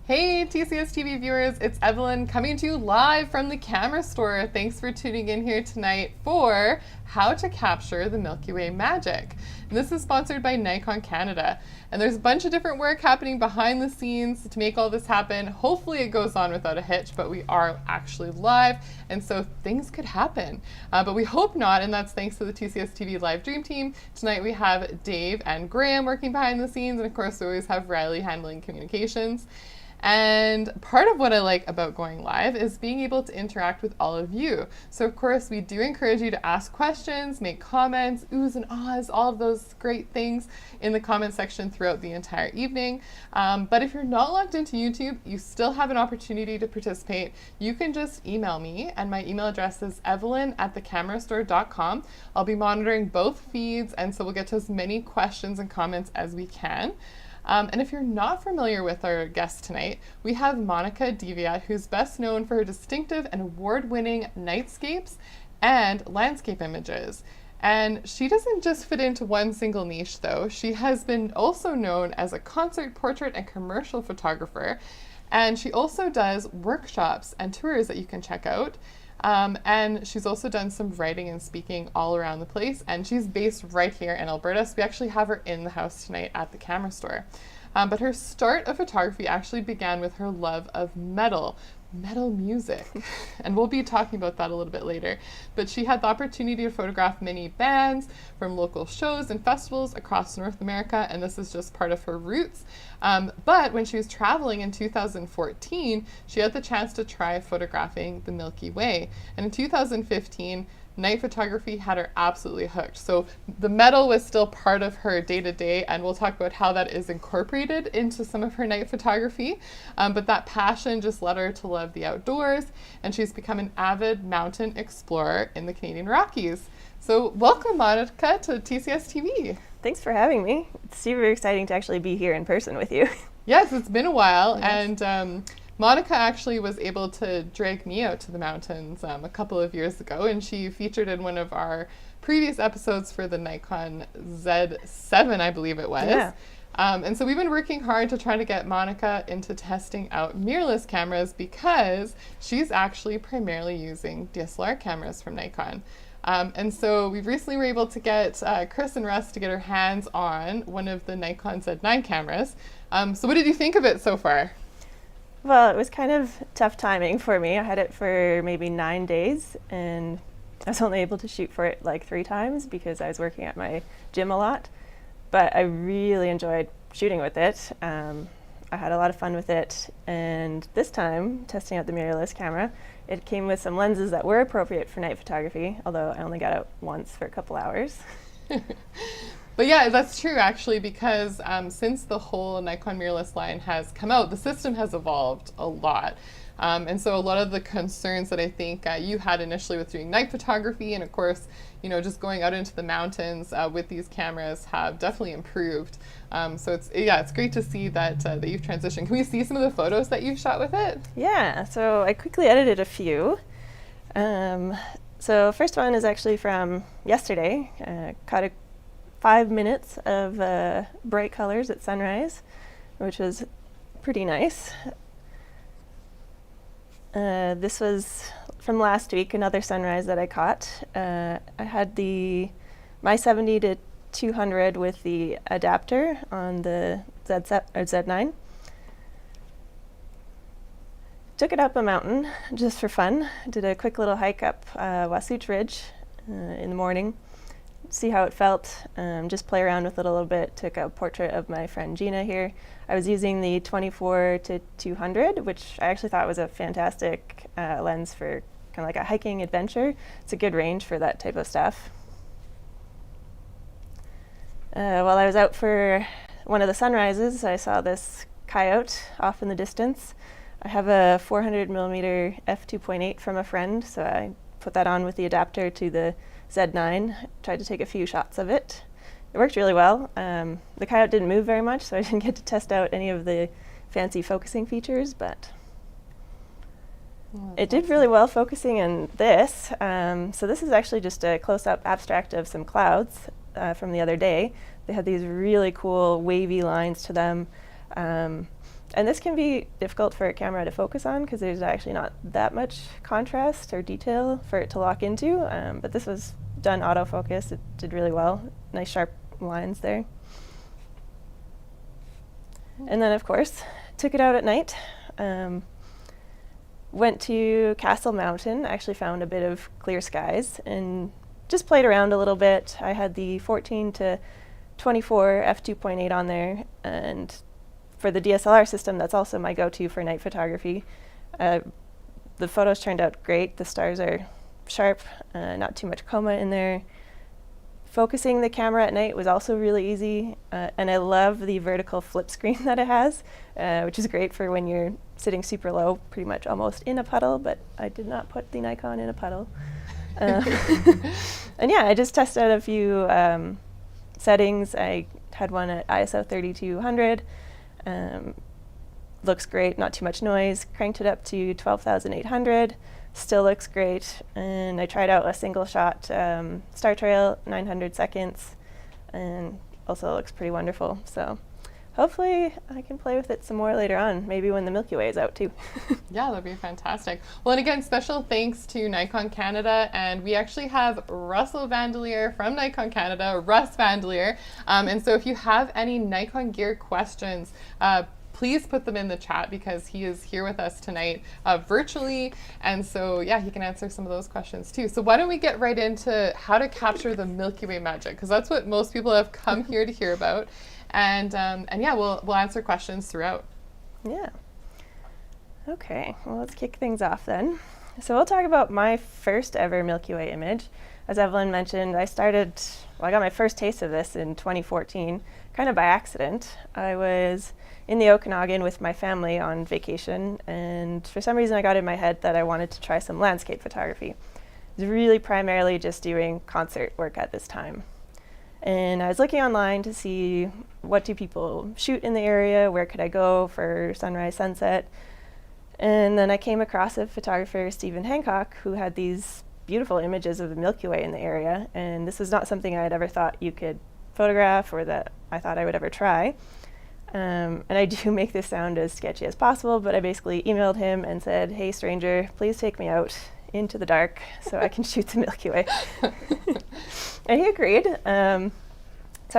Hey TCSTV viewers, it's Evelyn coming to you live from the camera store. Thanks for tuning in here tonight for How to Capture the Milky Way Magic. And this is sponsored by Nikon Canada. And there's a bunch of different work happening behind the scenes to make all this happen. Hopefully it goes on without a hitch, but we are actually live, and so things could happen. But we hope not, and that's thanks to the TCSTV live dream team. Tonight we have Dave and Graham working behind the scenes, and of course we always have Riley handling communications. And part of what I like about going live is being able to interact with all of you. So of course we do encourage you to ask questions, make comments, oohs and ahs, all of those great things in the comment section throughout the entire evening. But if you're not logged into YouTube, you still have an opportunity to participate. You can just email me, and my email address is evelyn@thecamerastore.com. I'll be monitoring both feeds, and so we'll get to as many questions and comments as we can. And if you're not familiar with our guest tonight, we have Monika Deviat, who's best known for her distinctive and award-winning nightscapes and landscape images. And she doesn't just fit into one single niche, though. She has been also known as a concert, portrait, and commercial photographer. And she also does workshops and tours that you can check out. And she's also done some writing and speaking all around the place, and she's based right here in Alberta, so we actually have her in the house tonight at the camera store. But her start of photography actually began with her love of metal music, and we'll be talking about that a little bit later. But she had the opportunity to photograph many bands from local shows and festivals across North America, and this is just part of her roots. But when she was traveling in 2014, she had the chance to try photographing the Milky Way. And in 2015, night photography had her absolutely hooked. So the metal was still part of her day-to-day, and we'll talk about how that is incorporated into some of her night photography. But that passion just led her to love the outdoors, and she's become an avid mountain explorer in the Canadian Rockies. So welcome, Monika, to TCSTV. Thanks for having me. It's super exciting to actually be here in person with you. Yes, it's been a while, Yes. and Monika actually was able to drag me out to the mountains a couple of years ago, and she featured in one of our previous episodes for the Nikon Z9, I believe it was. Yeah. And so we've been working hard to try to get Monika into testing out mirrorless cameras, because she's actually primarily using DSLR cameras from Nikon. And so we recently were able to get Chris and Russ to get her hands on one of the Nikon Z9 cameras. So what did you think of it so far? Well, it was kind of tough timing for me. I had it for maybe 9 days, and I was only able to shoot for it like 3 times because I was working at my gym a lot. But I really enjoyed shooting with it. I had a lot of fun with it, and this time, testing out the mirrorless camera, it came with some lenses that were appropriate for night photography, although I only got out once for a couple hours. But yeah, that's true actually, because since the whole Nikon mirrorless line has come out, the system has evolved a lot. And so a lot of the concerns that I think you had initially with doing night photography, and of course, you know, just going out into the mountains with these cameras, have definitely improved. So it's great to see that you've transitioned. Can we see some of the photos that you've shot with it? Yeah, so I quickly edited a few. So first one is actually from yesterday. Caught 5 minutes of bright colors at sunrise, which was pretty nice. This was from last week, another sunrise that I caught. I had my 70 to 200 with the adapter on the Z9. Took it up a mountain just for fun. Did a quick little hike up Wasatch Ridge in the morning. See how it felt, just play around with it a little bit. Took a portrait of my friend Gina here. I was using the 24 to 200, which I actually thought was a fantastic lens for kind of like a hiking adventure. It's a good range for that type of stuff. While I was out for one of the sunrises, I saw this coyote off in the distance. I have a 400 millimeter f2.8 from a friend, so I put that on with the adapter to the Z9, tried to take a few shots of it. It worked really well. The coyote didn't move very much, so I didn't get to test out any of the fancy focusing features, but it did really well focusing in this. So this is actually just a close-up abstract of some clouds from the other day. They had these really cool wavy lines to them. And this can be difficult for a camera to focus on because there's actually not that much contrast or detail for it to lock into, but this was done autofocus. It did really well. Nice sharp lines there. And then, of course, took it out at night. Went to Castle Mountain, actually found a bit of clear skies, and just played around a little bit. I had the 14 to 24 f2.8 on there, and for the DSLR system, that's also my go-to for night photography. The photos turned out great. The stars are sharp, not too much chroma in there. Focusing the camera at night was also really easy, and I love the vertical flip screen that it has, which is great for when you're sitting super low, pretty much almost in a puddle, but I did not put the Nikon in a puddle. And yeah, I just tested out a few settings. I had one at ISO 3200. Looks great, not too much noise. Cranked it up to 12,800. Still looks great. And I tried out a single shot star trail, 900 seconds, and also looks pretty wonderful. So hopefully I can play with it some more later on, maybe when the Milky Way is out too. Yeah, that'd be fantastic. Well, and again, special thanks to Nikon Canada, and we actually have Russell Vandelier from Nikon Canada, Russ Vandelier. And so if you have any Nikon gear questions, please put them in the chat because he is here with us tonight virtually. And so, yeah, he can answer some of those questions too. So why don't we get right into how to capture the Milky Way magic? Because that's what most people have come here to hear about. And yeah, we'll answer questions throughout. Yeah. Okay, well, let's kick things off then. So we'll talk about my first ever Milky Way image. As Evelyn mentioned, I got my first taste of this in 2014, kind of by accident. I was in the Okanagan with my family on vacation, and for some reason I got in my head that I wanted to try some landscape photography. I was really primarily just doing concert work at this time. And I was looking online to see what do people shoot in the area, where could I go for sunrise, sunset. And then I came across a photographer, Stephen Hancock, who had these beautiful images of the Milky Way in the area. And this was not something I had ever thought you could photograph or that I thought I would ever try. And I do make this sound as sketchy as possible, but I basically emailed him and said, "Hey stranger, please take me out into the dark so I can shoot the Milky Way." And he agreed. So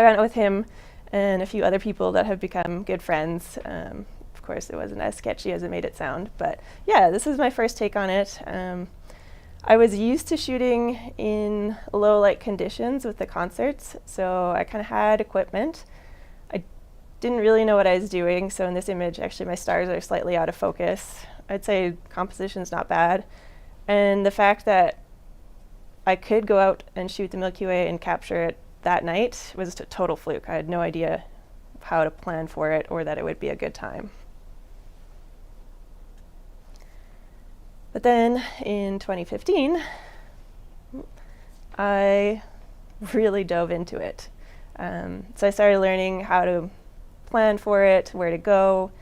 I went with him and a few other people that have become good friends. Of course, it wasn't as sketchy as it made it sound, but yeah, this is my first take on it. I was used to shooting in low light conditions with the concerts, so I kind of had equipment. I didn't really know what I was doing, so in this image, actually my stars are slightly out of focus. I'd say composition's not bad. And the fact that I could go out and shoot the Milky Way and capture it that night was a total fluke. I had no idea how to plan for it or that it would be a good time. But then in 2015, I really dove into it. So I started learning how to plan for it, where to go,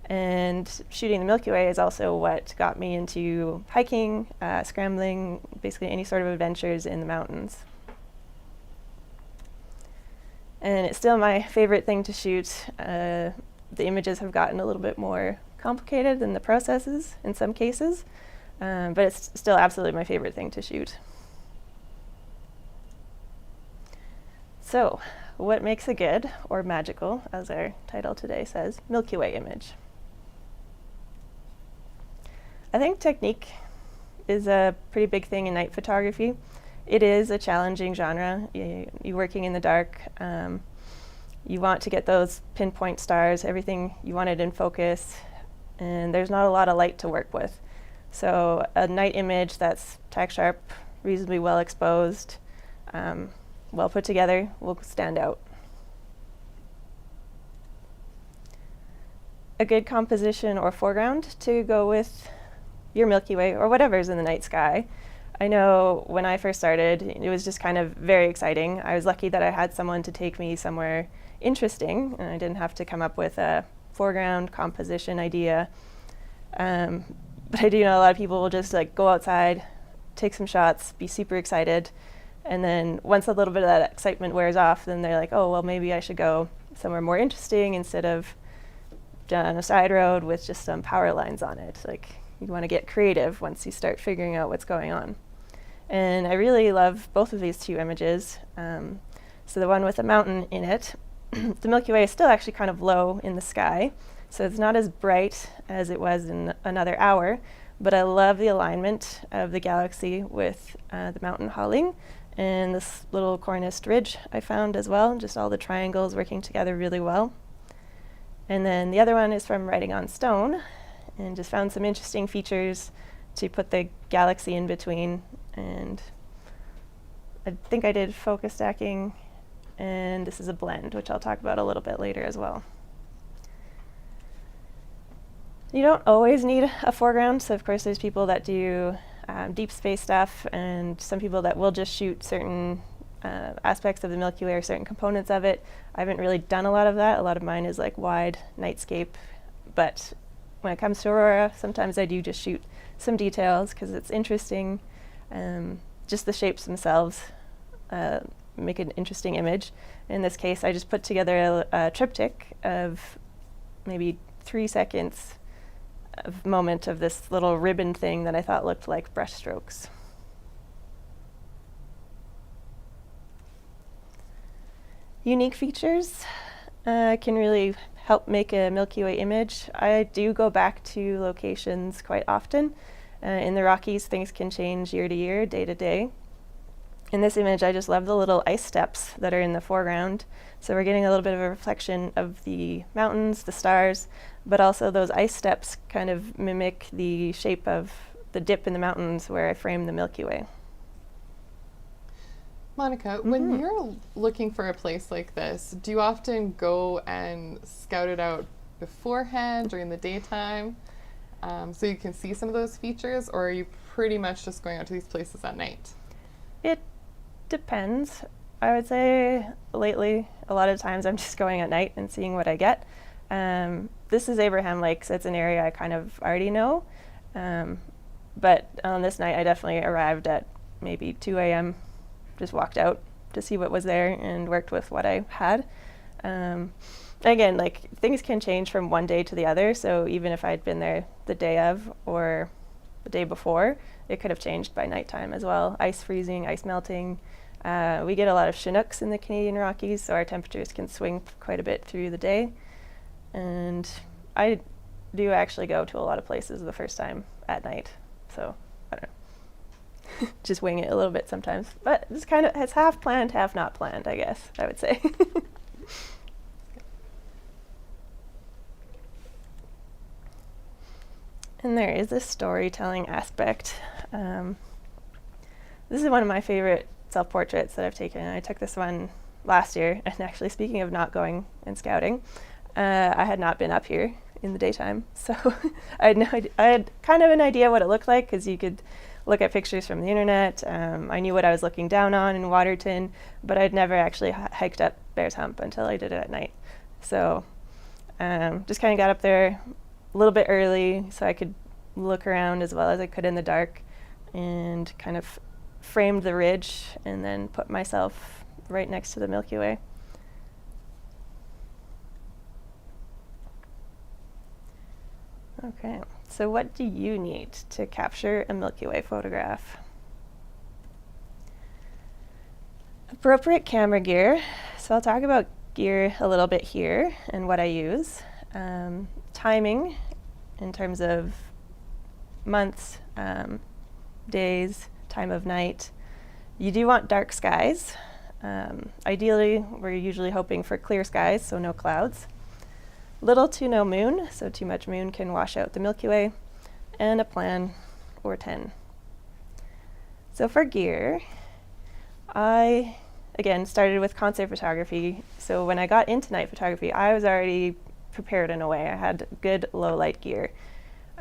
and shooting the Milky Way is also what got me into hiking, scrambling, basically any sort of adventures in the mountains. And it's still my favorite thing to shoot. The images have gotten a little bit more complicated than the processes in some cases, but it's still absolutely my favorite thing to shoot. So, what makes a good, or magical, as our title today says, Milky Way image? I think technique is a pretty big thing in night photography. It is a challenging genre. You're working in the dark. You want to get those pinpoint stars, everything you want it in focus, and there's not a lot of light to work with. So a night image that's tack sharp, reasonably well exposed, well put together will stand out. A good composition or foreground to go with your Milky Way or whatever's in the night sky. I know when I first started, it was just kind of very exciting. I was lucky that I had someone to take me somewhere interesting, and I didn't have to come up with a foreground composition idea. But I do know a lot of people will just like go outside, take some shots, be super excited, and then once a little bit of that excitement wears off, then they're like, oh, well, maybe I should go somewhere more interesting instead of on a side road with just some power lines on it. Like, you want to get creative once you start figuring out what's going on. And I really love both of these two images. So the one with a mountain in it, the Milky Way is still actually kind of low in the sky, so it's not as bright as it was in another hour, but I love the alignment of the galaxy with the mountain hauling and this little corniced ridge I found as well, just all the triangles working together really well. And then the other one is from Writing on Stone, and just found some interesting features to put the galaxy in between. And I think I did focus stacking, and this is a blend, which I'll talk about a little bit later as well. You don't always need a foreground, so of course there's people that do deep space stuff, and some people that will just shoot certain aspects of the Milky Way or certain components of it. I haven't really done a lot of that. A lot of mine is like wide nightscape, but when it comes to Aurora, sometimes I do just shoot some details because it's interesting. Just the shapes themselves make an interesting image. In this case, I just put together a triptych of maybe 3 seconds of moment of this little ribbon thing that I thought looked like brush strokes. Unique features can really help make a Milky Way image. I do go back to locations quite often. In the Rockies, things can change year to year, day to day. In this image, I just love the little ice steps that are in the foreground. So we're getting a little bit of a reflection of the mountains, the stars, but also those ice steps kind of mimic the shape of the dip in the mountains where I frame the Milky Way. Monika, when you're looking for a place like this, do you often go and scout it out beforehand during the daytime so you can see some of those features, or are you pretty much just going out to these places at night? It depends. I would say lately, a lot of times I'm just going at night and seeing what I get. This is Abraham Lake, so it's an area I kind of already know. But on this night, I definitely arrived at maybe 2 a.m., just walked out to see what was there and worked with what I had. Again, like, things can change from one day to the other, so even if I'd been there the day of or the day before, it could have changed by nighttime as well. Ice freezing, ice melting. We get a lot of Chinooks in the Canadian Rockies, so our temperatures can swing quite a bit through the day. And I do actually go to a lot of places the first time at night, so I don't know. Just wing it a little bit sometimes. But it's half planned, half not planned, I guess, I would say. And there is a storytelling aspect. This is one of my favorite self-portraits that I've taken. I took this one last year, and actually, speaking of not going and scouting, I had not been up here in the daytime, so I had kind of an idea what it looked like, because you could look at pictures from the internet. I knew what I was looking down on in Waterton, but I'd never actually hiked up Bears Hump until I did it at night. So just kind of got up there a little bit early so I could look around as well as I could in the dark, and kind of framed the ridge and then put myself right next to the Milky Way. Okay, so what do you need to capture a Milky Way photograph? Appropriate camera gear. So I'll talk about gear a little bit here and what I use. Timing in terms of months, days, time of night. You do want dark skies. Ideally, we're usually hoping for clear skies, so no clouds. Little to no moon, so too much moon can wash out the Milky Way, and a plan or 10. So for gear, I, again, started with concert photography. So when I got into night photography, I was already prepared in a way. I had good low light gear.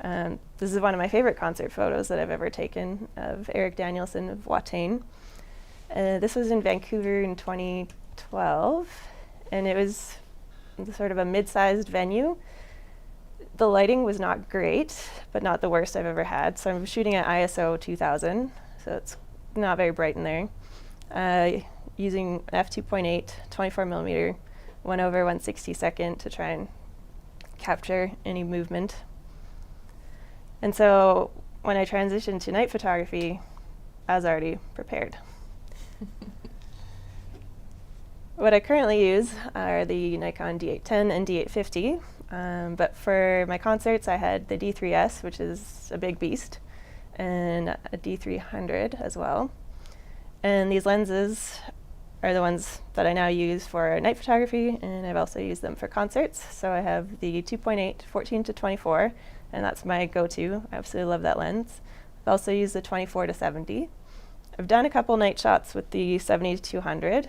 This is one of my favorite concert photos that I've ever taken of Eric Danielson of Watain. This was in Vancouver in 2012, and it was sort of a mid-sized venue. The lighting was not great, but not the worst I've ever had. So I'm shooting at ISO 2000, so it's not very bright in there. Using f2.8, 24mm, 1/162 to try and capture any movement. And so when I transitioned to night photography, I was already prepared. What I currently use are the Nikon D810 and D850, but for my concerts I had the D3S, which is a big beast, and a D300 as well. And these lenses are the ones that I now use for night photography, and I've also used them for concerts. So I have the 2.8 14-24, and that's my go-to. I absolutely love that lens. I've also used the 24-70. I've done a couple night shots with the 70-200,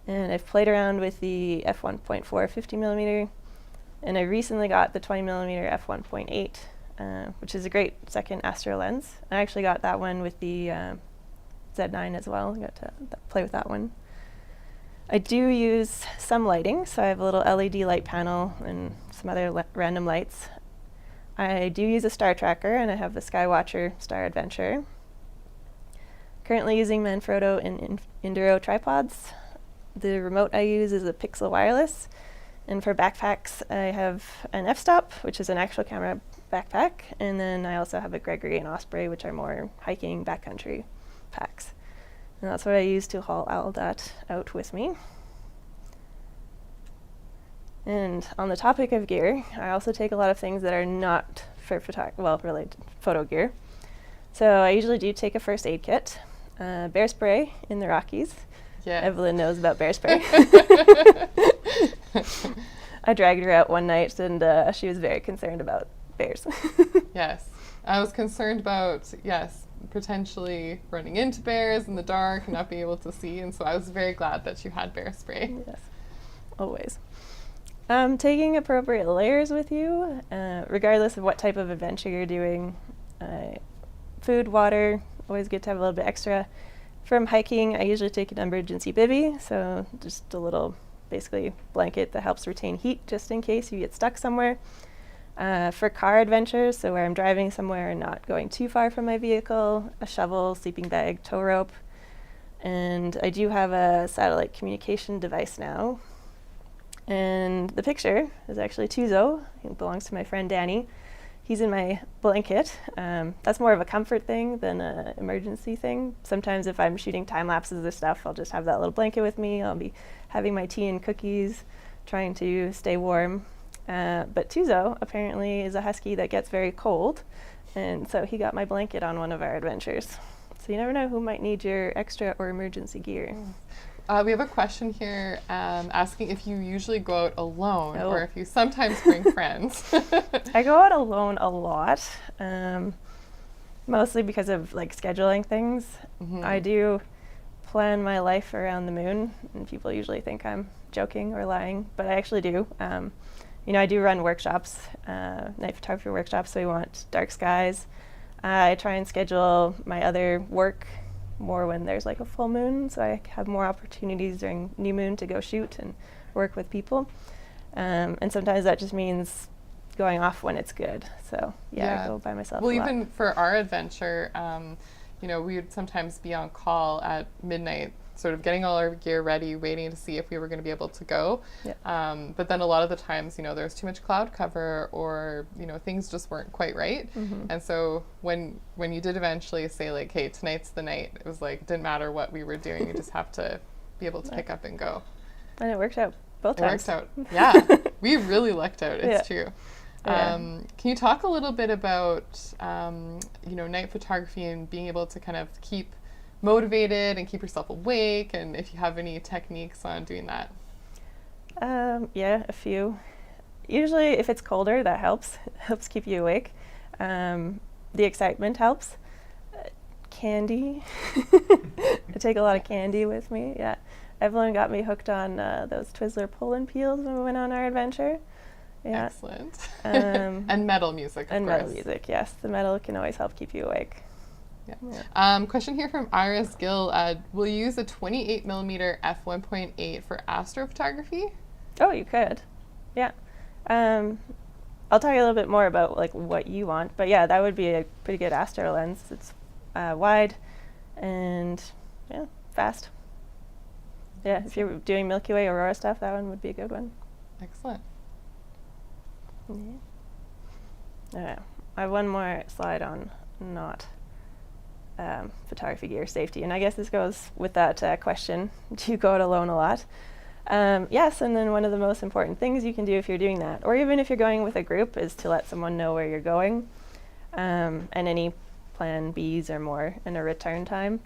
and I've played around with the f1.4 50mm, and I recently got the 20mm f1.8, which is a great second astro lens. I actually got that one with the Z9 as well. I got to play with that one. I do use some lighting, so I have a little LED light panel and some other random lights. I do use a star tracker, and I have the Skywatcher Star Adventure. Currently using Manfrotto and Induro tripods. The remote I use is a Pixel wireless, and for backpacks I have an f-stop, which is an actual camera backpack, and then I also have a Gregory and Osprey, which are more hiking backcountry packs. And that's what I use to haul all that out with me. And on the topic of gear, I also take a lot of things that are not for related photo gear. So I usually do take a first aid kit, bear spray in the Rockies. Yeah. Evelyn knows about bear spray. I dragged her out one night, and she was very concerned about bears. Yes. I was concerned about, potentially running into bears in the dark and not being able to see, and so I was very glad that you had bear spray. Yes, always. Taking appropriate layers with you, regardless of what type of adventure you're doing. Food, water, always good to have a little bit extra. From hiking, I usually take an emergency bivvy, so just a little, basically, blanket that helps retain heat just in case you get stuck somewhere. For car adventures, so where I'm driving somewhere and not going too far from my vehicle, a shovel, sleeping bag, tow rope. And I do have a satellite communication device now. And the picture is actually Tuzo. It belongs to my friend Danny. He's in my blanket. That's more of a comfort thing than an emergency thing. Sometimes if I'm shooting time lapses or stuff, I'll just have that little blanket with me. I'll be having my tea and cookies, trying to stay warm. But Tuzo apparently is a husky that gets very cold, and so he got my blanket on one of our adventures. So you never know who might need your extra or emergency gear. We have a question here asking if you usually go out alone or if you sometimes bring friends. I go out alone a lot, mostly because of scheduling things. Mm-hmm. I do plan my life around the moon, and people usually think I'm joking or lying, but I actually do. I do run workshops, night photography workshops, so we want dark skies. I try and schedule my other work more when there's a full moon, so I have more opportunities during new moon to go shoot and work with people. And sometimes that just means going off when it's good. So I go by myself. Well, even for our adventure, we would sometimes be on call at midnight, sort of getting all our gear ready, waiting to see if we were going to be able to go. Yeah. But then a lot of the times, there was too much cloud cover, or, things just weren't quite right. Mm-hmm. And so when you did eventually say hey, tonight's the night, it was it didn't matter what we were doing, you just have to be able to pick up and go. And it worked out both times. It worked out. Yeah. We really lucked out. It's true. Yeah. Can you talk a little bit about, night photography and being able to kind of keep motivated and keep yourself awake, and if you have any techniques on doing that? A few. Usually if it's colder, that helps. It helps keep you awake. The excitement helps. Candy. I take a lot of candy with me. Yeah. Evelyn got me hooked on those Twizzler pull-and peels when we went on our adventure. Yeah. Excellent. And metal music, of course. Metal music, yes. The metal can always help keep you awake. Yeah. Question here from Iris Gill. Will you use a 28mm f1.8 for astrophotography? Oh, you could. Yeah. I'll tell you a little bit more about what you want, but yeah, that would be a pretty good astro lens. It's wide and fast. Yeah, if you're doing Milky Way Aurora stuff, that one would be a good one. Excellent. Okay. I have one more slide on not photography gear safety, and I guess this goes with that question, do you go it alone a lot? Yes, and then one of the most important things you can do if you're doing that, or even if you're going with a group, is to let someone know where you're going, and any plan Bs or more in a return time.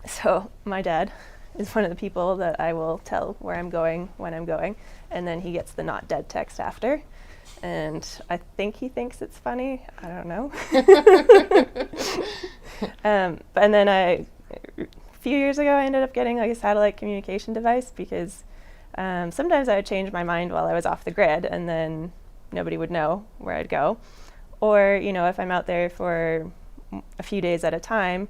So my dad is one of the people that I will tell where I'm going, when I'm going, and then he gets the not dead text after. And I think he thinks it's funny. I don't know. And then a few years ago, I ended up getting like a satellite communication device because sometimes I would change my mind while I was off the grid, and then nobody would know where I'd go. Or, you know, if I'm out there for a few days at a time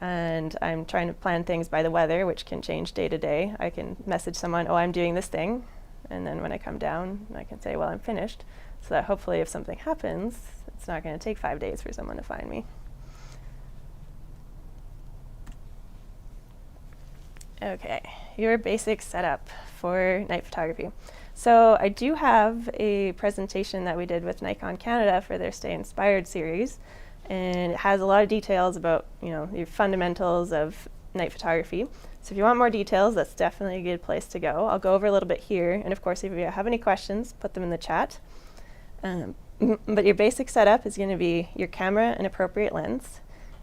and I'm trying to plan things by the weather, which can change day to day, I can message someone, oh, I'm doing this thing. And then when I come down, I can say, well, I'm finished. So that hopefully if something happens, it's not going to take 5 days for someone to find me. Okay, your basic setup for night photography. So I do have a presentation that we did with Nikon Canada for their Stay Inspired series, and it has a lot of details about, you know, your fundamentals of night photography. So if you want more details, that's definitely a good place to go. I'll go over a little bit here, and of course if you have any questions, put them in the chat. But your basic setup is going to be your camera and appropriate lens.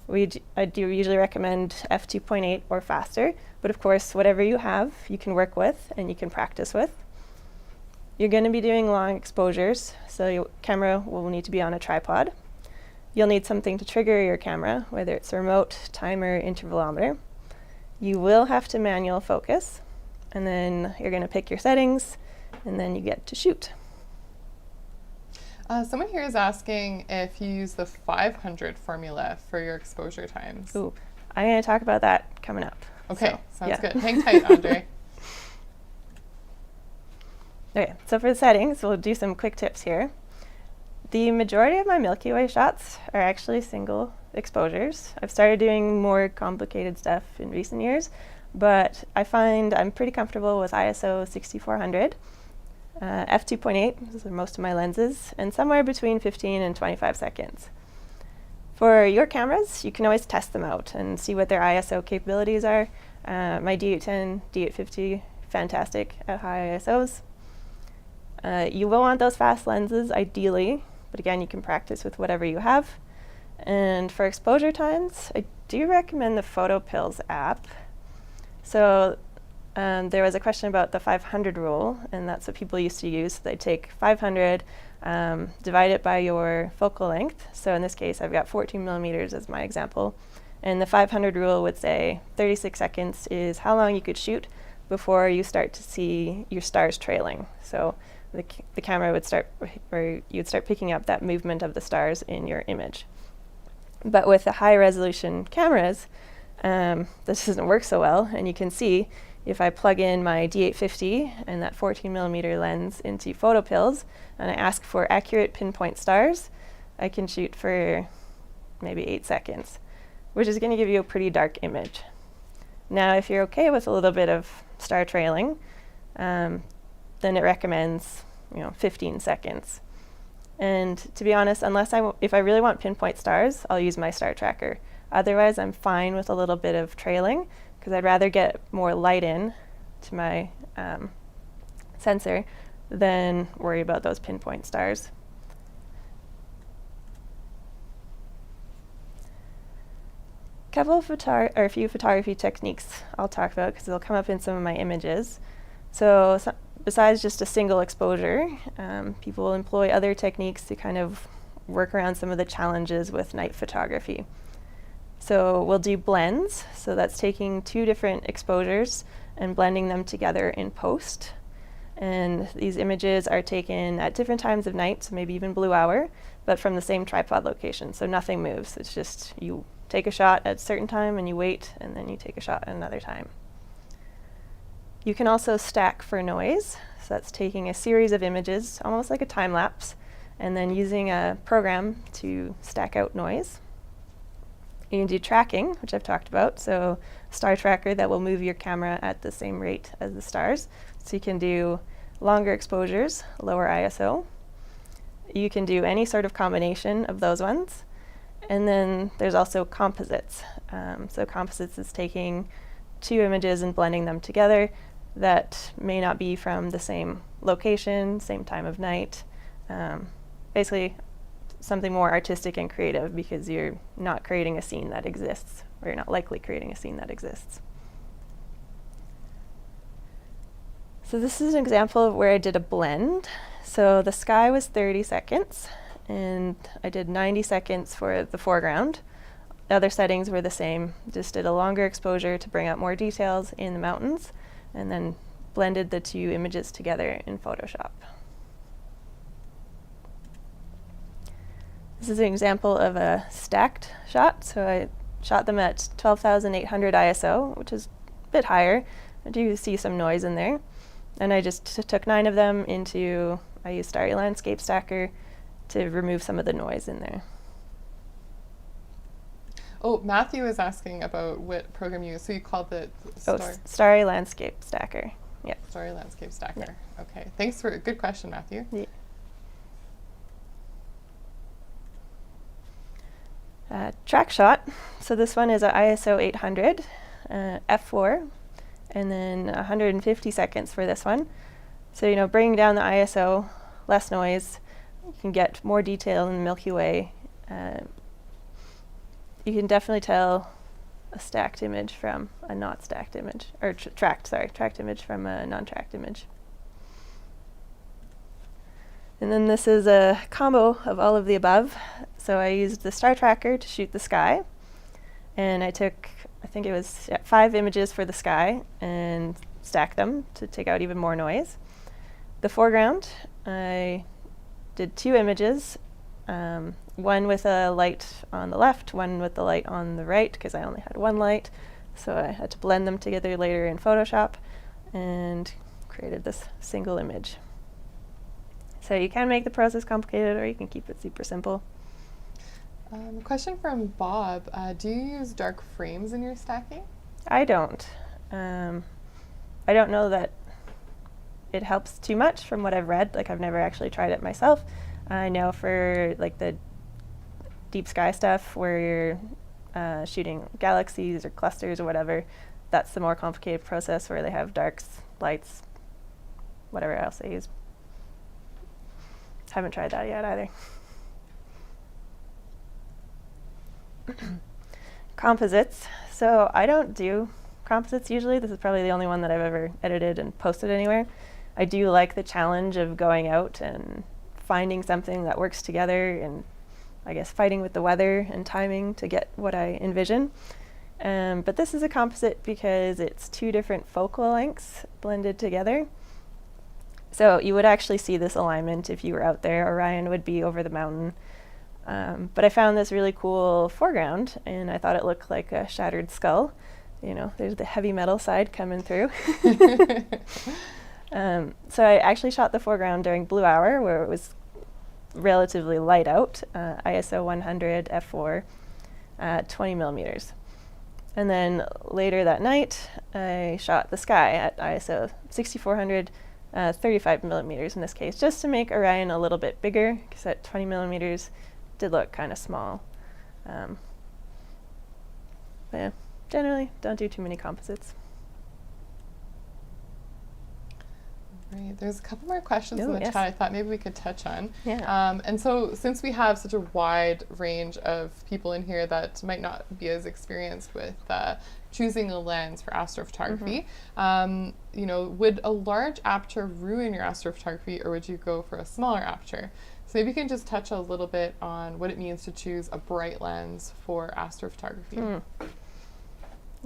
I do usually recommend f2.8 or faster, but of course whatever you have you can work with and you can practice with. You're going to be doing long exposures, so your camera will need to be on a tripod. You'll need something to trigger your camera, whether it's a remote, timer, intervalometer. You will have to manual focus, and then you're going to pick your settings, and then you get to shoot. Someone here is asking if you use the 500 formula for your exposure times. Ooh, I'm going to talk about that coming up. Okay, so, sounds good. Hang tight, Andre. Okay, so for the settings, we'll do some quick tips here. The majority of my Milky Way shots are actually single exposures. I've started doing more complicated stuff in recent years, but I find I'm pretty comfortable with ISO 6400. F2.8 is most of my lenses, and somewhere between 15 and 25 seconds. For your cameras, you can always test them out and see what their ISO capabilities are. My D810, D850, fantastic at high ISOs. You will want those fast lenses ideally, but again, you can practice with whatever you have. And for exposure times, I do recommend the PhotoPills app. So there was a question about the 500 rule, and that's what people used to use. So they take 500, divide it by your focal length. So in this case, I've got 14 millimeters as my example. And the 500 rule would say 36 seconds is how long you could shoot before you start to see your stars trailing. So the camera would start, or you'd start picking up that movement of the stars in your image. But with the high resolution cameras, this doesn't work so well, and you can see if I plug in my D850 and that 14 millimeter lens into PhotoPills and I ask for accurate pinpoint stars, I can shoot for maybe 8 seconds, which is going to give you a pretty dark image. Now, if you're okay with a little bit of star trailing, then it recommends 15 seconds. And to be honest, if I really want pinpoint stars, I'll use my star tracker. Otherwise, I'm fine with a little bit of trailing, because I'd rather get more light in to my sensor than worry about those pinpoint stars. A few photography techniques I'll talk about because they'll come up in some of my images. So besides just a single exposure, people will employ other techniques to kind of work around some of the challenges with night photography. So we'll do blends, so that's taking 2 different exposures and blending them together in post. And these images are taken at different times of night, so maybe even blue hour, but from the same tripod location, so nothing moves. It's just you take a shot at a certain time and you wait, and then you take a shot at another time. You can also stack for noise, so that's taking a series of images, almost like a time lapse, and then using a program to stack out noise. You can do tracking, which I've talked about, so star tracker that will move your camera at the same rate as the stars. So you can do longer exposures, lower ISO. You can do any sort of combination of those ones. And then there's also composites. So composites is taking two images and blending them together that may not be from the same location, same time of night. Basically something more artistic and creative because you're not creating a scene that exists, or you're not likely creating a scene that exists. So this is an example of where I did a blend. So the sky was 30 seconds, and I did 90 seconds for the foreground. The other settings were the same, just did a longer exposure to bring out more details in the mountains, and then blended the two images together in Photoshop. This is an example of a stacked shot. So I shot them at 12,800 ISO, which is a bit higher. I do see some noise in there. And I just took 9 of them into, I used Starry Landscape Stacker to remove some of the noise in there. Oh, Matthew is asking about what program you use. So you called it Starry Landscape Stacker. Yeah. Starry Landscape Stacker. Yeah. Okay. Thanks for a good question, Matthew. Yeah. Track shot. So this one is a ISO 800, f4, and then 150 seconds for this one. So, bringing down the ISO, less noise, you can get more detail in the Milky Way. You can definitely tell a stacked image from a not stacked image, or tracked image from a non-tracked image. And then this is a combo of all of the above. So I used the star tracker to shoot the sky, and I took, I think it was 5 images for the sky and stacked them to take out even more noise. The foreground, I did 2 images, one with a light on the left, one with the light on the right, because I only had 1 light. So I had to blend them together later in Photoshop and created this single image. So you can make the process complicated, or you can keep it super simple. Question from Bob. Do you use dark frames in your stacking? I don't. I don't know that it helps too much from what I've read. Like, I've never actually tried it myself. I know for like the deep sky stuff where you're shooting galaxies or clusters or whatever, that's the more complicated process where they have darks, lights, whatever else they use. Haven't tried that yet either. Composites. So I don't do composites usually. This is probably the only one that I've ever edited and posted anywhere. I do like the challenge of going out and finding something that works together, and I guess fighting with the weather and timing to get what I envision. But this is a composite because it's 2 different focal lengths blended together. So you would actually see this alignment if you were out there. Orion would be over the mountain. But I found this really cool foreground, and I thought it looked like a shattered skull. There's the heavy metal side coming through. So I actually shot the foreground during blue hour, where it was relatively light out, ISO 100, f4, 20 millimeters. And then later that night, I shot the sky at ISO 6400, 35 millimeters in this case, just to make Orion a little bit bigger, because at 20 millimeters did look kind of small. But yeah, generally don't do too many composites. Right. There's a couple more questions in the chat I thought maybe we could touch on. Yeah. And so since we have such a wide range of people in here that might not be as experienced with choosing a lens for astrophotography, would a large aperture ruin your astrophotography, or would you go for a smaller aperture? So maybe you can just touch a little bit on what it means to choose a bright lens for astrophotography.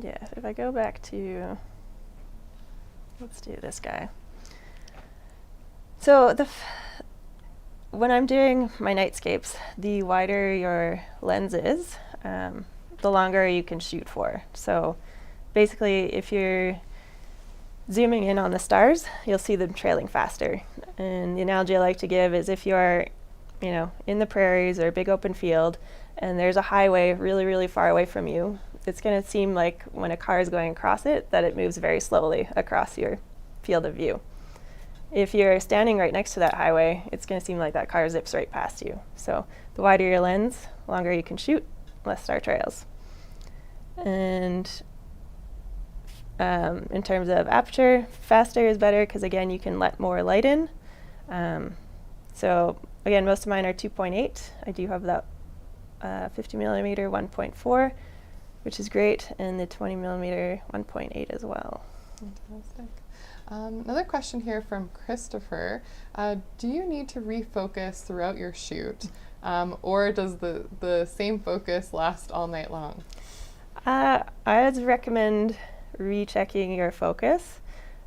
Yeah, if I go back to, let's do this guy. So when I'm doing my nightscapes, the wider your lens is, the longer you can shoot for. So basically, if you're zooming in on the stars, you'll see them trailing faster. And the analogy I like to give is if you're, in the prairies or a big open field, and there's a highway really, really far away from you, it's going to seem like when a car is going across it, that it moves very slowly across your field of view. If you're standing right next to that highway, it's going to seem like that car zips right past you. So the wider your lens, the longer you can shoot, less star trails. And in terms of aperture, faster is better because, again, you can let more light in. So again, most of mine are 2.8. I do have that 50 millimeter 1.4, which is great, and the 20 millimeter 1.8 as well. Fantastic. Another question here from Christopher. Do you need to refocus throughout your shoot, or does the same focus last all night long? I'd recommend rechecking your focus.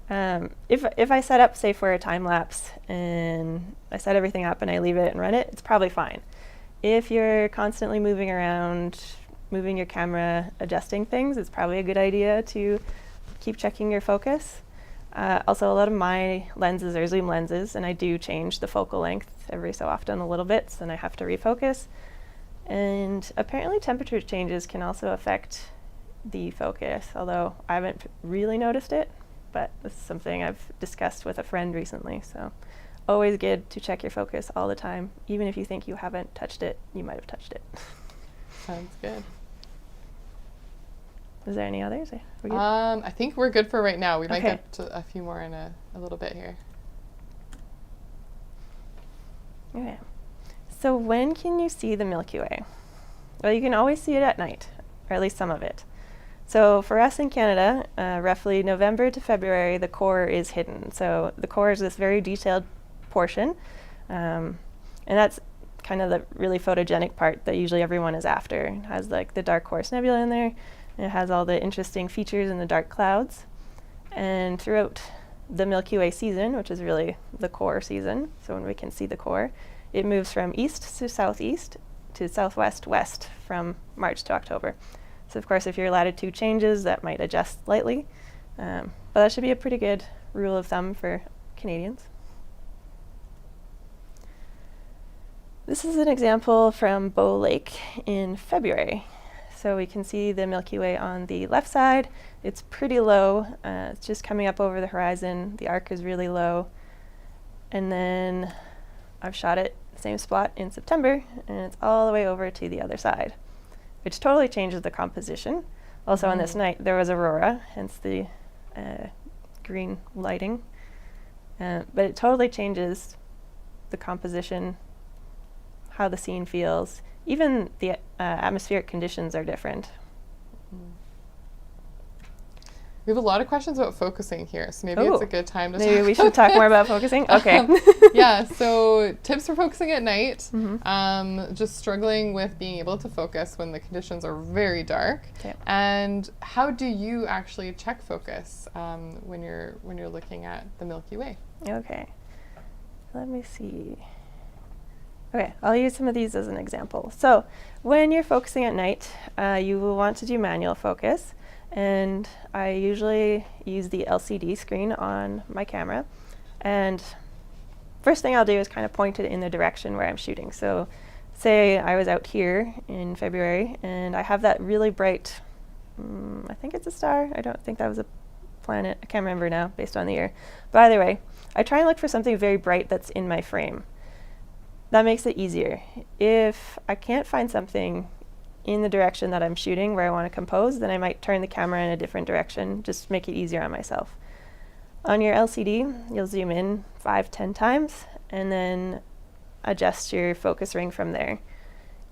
If I set up, say, for a time lapse, and I set everything up and I leave it and run it, it's probably fine. If you're constantly moving around, moving your camera, adjusting things, it's probably a good idea to keep checking your focus. Also, a lot of my lenses are zoom lenses, and I do change the focal length every so often a little bit, so then I have to refocus. And apparently temperature changes can also affect the focus, although I haven't really noticed it, but this is something I've discussed with a friend recently. So always good to check your focus all the time. Even if you think you haven't touched it, you might have touched it. Sounds good. Is there any others? I think we're good for right now. We might Okay. get to a few more in a little bit here. Okay. So when can you see the Milky Way? Well, you can always see it at night, or at least some of it. So for us in Canada, roughly November to February, the core is hidden. So the core is this very detailed portion, and that's kind of the really photogenic part that usually everyone is after. It has like the dark Horse Nebula in there, and it has all the interesting features in the dark clouds. And throughout the Milky Way season, which is really the core season, so when we can see the core, it moves from east to southeast to southwest west from March to October. So of course, if your latitude changes, that might adjust slightly, but that should be a pretty good rule of thumb for Canadians. This is an example from Bow Lake in February. So we can see the Milky Way on the left side. It's pretty low. It's just coming up over the horizon. The arc is really low. And then I've shot it same spot in September, and it's all the way over to the other side, which totally changes the composition. Also on this night, there was Aurora, hence the green lighting. But it totally changes the composition, how the scene feels. Even the atmospheric conditions are different. We have a lot of questions about focusing here, so maybe it's a good time to maybe talk we should talk more about focusing? Okay. Yeah, so tips for focusing at night. Mm-hmm. Just struggling with being able to focus when the conditions are very dark. Okay. And how do you actually check focus when you're looking at the Milky Way? Okay. Let me see. Okay, I'll use some of these as an example. So when you're focusing at night, you will want to do manual focus. And I usually use the LCD screen on my camera. And first thing I'll do is kind of point it in the direction where I'm shooting. So say I was out here in February and I have that really bright, I think it's a star. I don't think that was a planet. I can't remember now based on the year. But either way, I try and look for something very bright that's in my frame. That makes it easier. If I can't find something in the direction that I'm shooting where I want to compose, then I might turn the camera in a different direction, just make it easier on myself. On your LCD, you'll zoom in 5-10 times and then adjust your focus ring from there.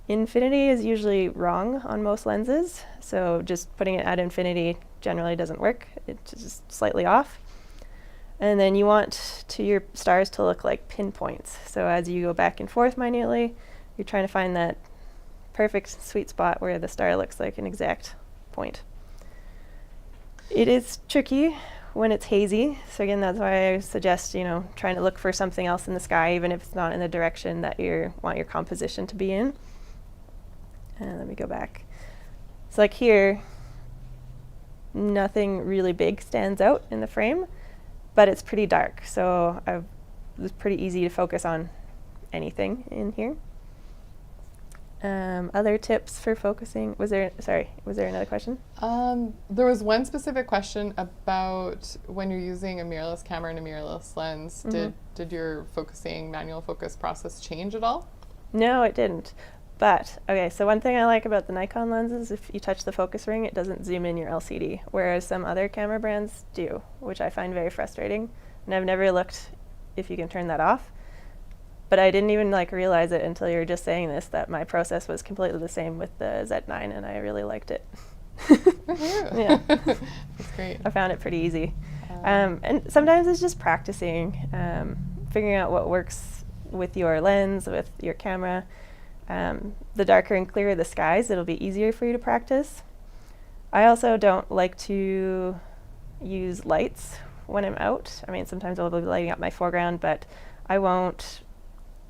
Infinity is usually wrong on most lenses, so just putting it at infinity generally doesn't work. It's just slightly off. And then you want your stars to look like pinpoints. So as you go back and forth minutely, you're trying to find that perfect sweet spot where the star looks like an exact point. It is tricky when it's hazy, so again, that's why I suggest, trying to look for something else in the sky, even if it's not in the direction that you want your composition to be in. And let me go back. So like here, nothing really big stands out in the frame, but it's pretty dark, so it was pretty easy to focus on anything in here. Other tips for focusing? Was there another question? There was one specific question about when you're using a mirrorless camera and a mirrorless lens. Did your manual focus process change at all? No, it didn't. But, okay, so one thing I like about the Nikon lens is if you touch the focus ring, it doesn't zoom in your LCD, whereas some other camera brands do, which I find very frustrating. And I've never looked if you can turn that off. But I didn't even realize it until you were just saying this, that my process was completely the same with the Z9, and I really liked it. Yeah. That's great. I found it pretty easy. And sometimes it's just practicing, figuring out what works with your lens, with your camera. The darker and clearer the skies, it'll be easier for you to practice. I also don't like to use lights when I'm out. I mean, sometimes I'll be lighting up my foreground, but I won't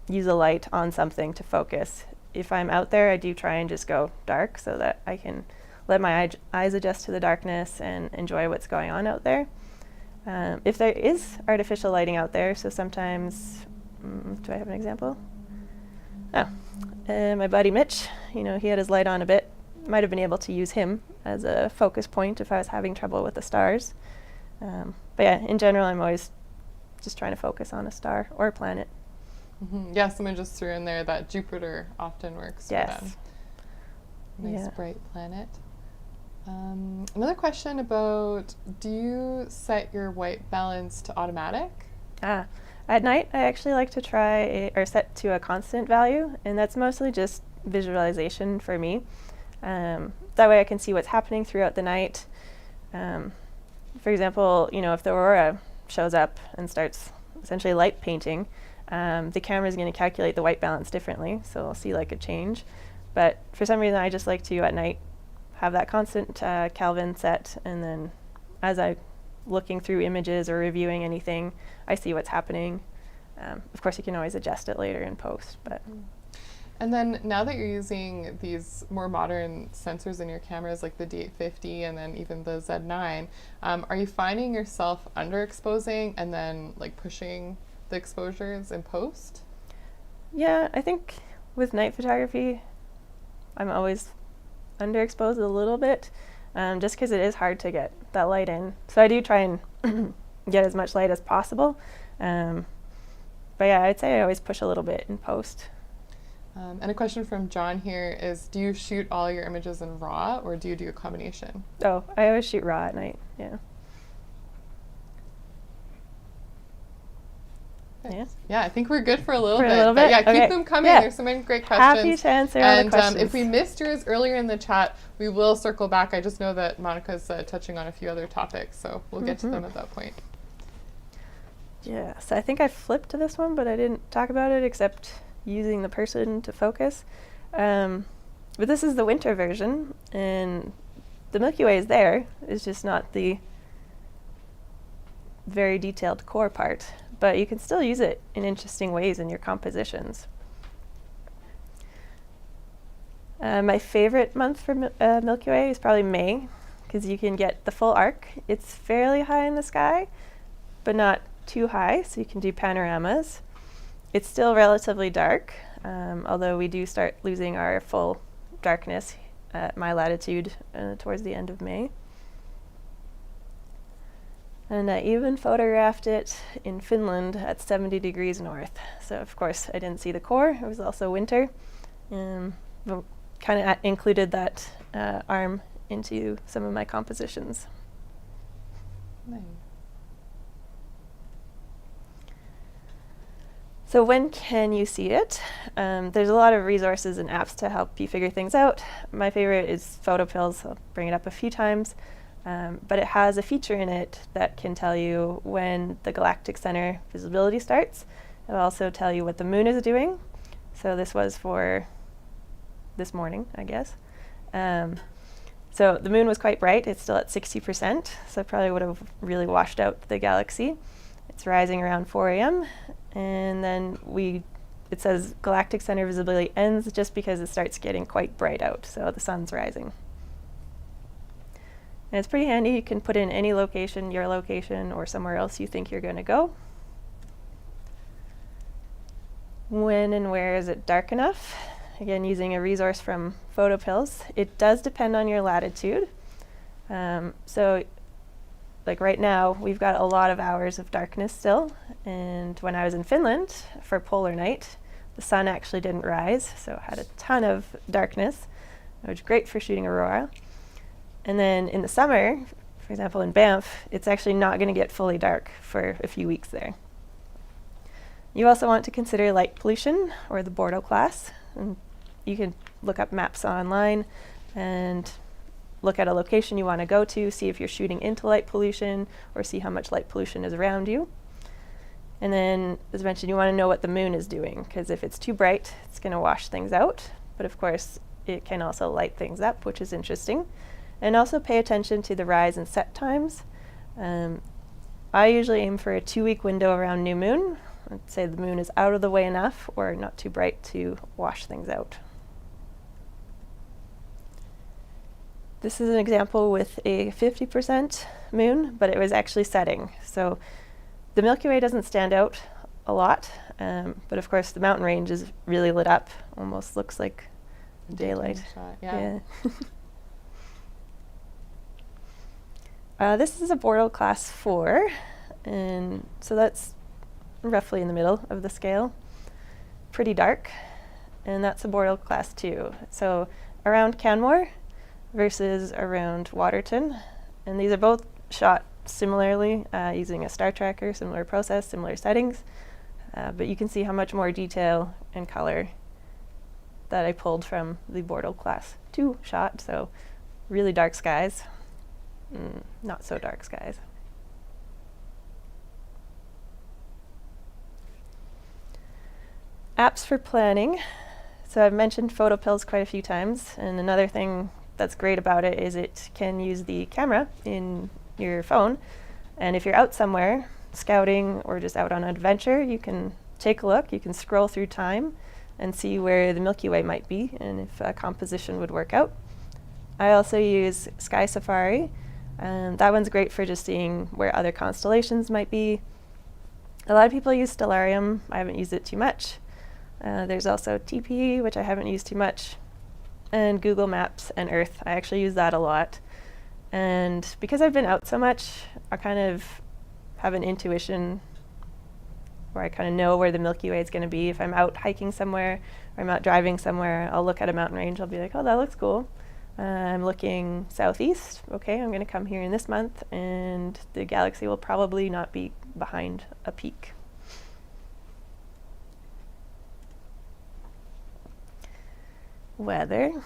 use a light on something to focus. If I'm out there, I do try and just go dark so that I can let my eyes adjust to the darkness and enjoy what's going on out there. If there is artificial lighting out there, so sometimes, do I have an example? Oh, my buddy Mitch, he had his light on a bit. Might have been able to use him as a focus point if I was having trouble with the stars. But yeah, in general, I'm always just trying to focus on a star or a planet. Yeah, someone just threw in there that Jupiter often works for them. Nice bright planet. Another question about, do you set your white balance to automatic? At night, I actually like to try or set to a constant value, and that's mostly just visualization for me. That way I can see what's happening throughout the night. For example, if the aurora shows up and starts essentially light painting, the camera is going to calculate the white balance differently, so I'll see a change. But for some reason, I just like to, at night, have that constant Kelvin set, and then as I'm looking through images or reviewing anything, I see what's happening. Of course, you can always adjust it later in post. But And then now that you're using these more modern sensors in your cameras, like the D850 and then even the Z9, are you finding yourself underexposing and then pushing the exposures in post? Yeah, I think with night photography, I'm always underexposed a little bit, just because it is hard to get that light in. So I do try and get as much light as possible. But yeah, I'd say I always push a little bit in post. And a question from John here is, do you shoot all your images in RAW or do you do a combination? Oh, I always shoot RAW at night, yeah. Yeah, I think we're good for a little bit. Yeah, okay. Keep them coming. Yeah. There's so many great questions. Happy to answer all the questions. And if we missed yours earlier in the chat, we will circle back. I just know that Monica's touching on a few other topics, so we'll get to them at that point. Yeah, so I think I flipped to this one, but I didn't talk about it except using the person to focus. But this is the winter version, and the Milky Way is there. It's just not the very detailed core part, but you can still use it in interesting ways in your compositions. My favorite month for Milky Way is probably May, because you can get the full arc. It's fairly high in the sky, but not too high, so you can do panoramas. It's still relatively dark, although we do start losing our full darkness at my latitude towards the end of May. And I even photographed it in Finland at 70 degrees north. So of course I didn't see the core. It was also winter. But kind of included that arm into some of my compositions. Nice. So when can you see it? There's a lot of resources and apps to help you figure things out. My favorite is PhotoPills. I'll bring it up a few times. But it has a feature in it that can tell you when the galactic center visibility starts. It'll also tell you what the moon is doing. So this was for this morning, I guess. So the moon was quite bright. It's still at 60%, so it probably would have really washed out the galaxy. It's rising around 4 a.m. And then it says galactic center visibility ends just because it starts getting quite bright out, so the sun's rising. And it's pretty handy. You can put in any location, your location, or somewhere else you think you're going to go. When and where is it dark enough? again using a resource from PhotoPills. It does depend on your latitude. So like right now, we've got a lot of hours of darkness still. And when I was in Finland for polar night, the sun actually didn't rise, so it had a ton of darkness, which was great for shooting Aurora. And then in the summer, for example in Banff, it's actually not going to get fully dark for a few weeks there. You also want to consider light pollution, or the Bordeaux class. And you can look up maps online and look at a location you want to go to, see if you're shooting into light pollution, or see how much light pollution is around you. And then, as mentioned, you want to know what the moon is doing, because if it's too bright, it's going to wash things out. But of course, it can also light things up, which is interesting. And also pay attention to the rise and set times. I usually aim for a 2-week window around new moon. I'd say the moon is out of the way enough, or not too bright to wash things out. This is an example with a 50% moon, but it was actually setting. So the Milky Way doesn't stand out a lot, but of course the mountain range is really lit up, almost looks like daylight. Yeah. This is a Bordeaux class 4, and so that's roughly in the middle of the scale. Pretty dark, and that's a Bordeaux class 2. So around Canmore versus around Waterton, and these are both shot similarly using a star tracker, similar process, similar settings, but you can see how much more detail and color that I pulled from the Bordeaux class 2 shot. So really dark skies, not so dark skies. Apps for planning. So I've mentioned PhotoPills quite a few times, and another thing that's great about it is it can use the camera in your phone, and if you're out somewhere scouting or just out on an adventure, you can take a look, you can scroll through time and see where the Milky Way might be and if a composition would work out. I also use Sky Safari, and that one's great for just seeing where other constellations might be. A lot of people use Stellarium. I haven't used it too much. There's also TP, which I haven't used too much, and Google Maps and Earth. I actually use that a lot. And because I've been out so much, I kind of have an intuition where I kind of know where the Milky Way is going to be. If I'm out hiking somewhere or I'm out driving somewhere, I'll look at a mountain range. I'll be like, oh, that looks cool. I'm looking southeast. Okay, I'm going to come here in this month, and the galaxy will probably not be behind a peak. Weather.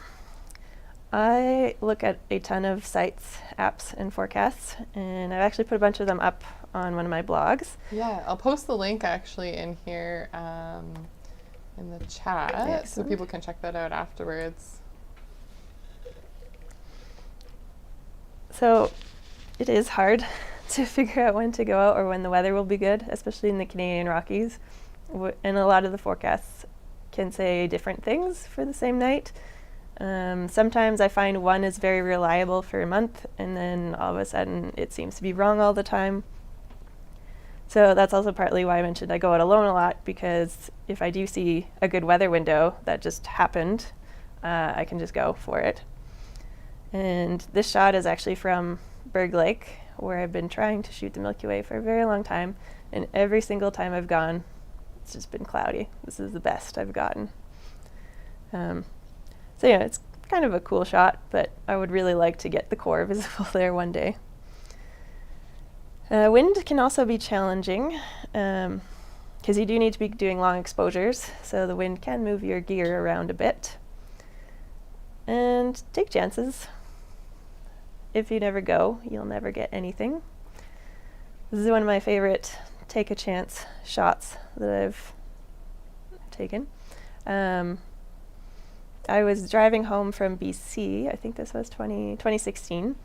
I look at a ton of sites, apps, and forecasts, and I've actually put a bunch of them up on one of my blogs. Yeah, I'll post the link actually in here in the chat, so people can check that out afterwards. So it is hard to figure out when to go out or when the weather will be good, especially in the Canadian Rockies. And a lot of the forecasts can say different things for the same night. Sometimes I find one is very reliable for a month, and then all of a sudden it seems to be wrong all the time. So that's also partly why I mentioned I go out alone a lot, because if I do see a good weather window that just happened, I can just go for it. And this shot is actually from Berg Lake, where I've been trying to shoot the Milky Way for a very long time, and every single time I've gone, it's just been cloudy. This is the best I've gotten. So yeah, it's kind of a cool shot, but I would really like to get the core visible there one day. Wind can also be challenging, because you do need to be doing long exposures, so the wind can move your gear around a bit. And take chances. If you never go, you'll never get anything. This is one of my favorite take a chance shots that I've taken. I was driving home from BC, I think this was 2016,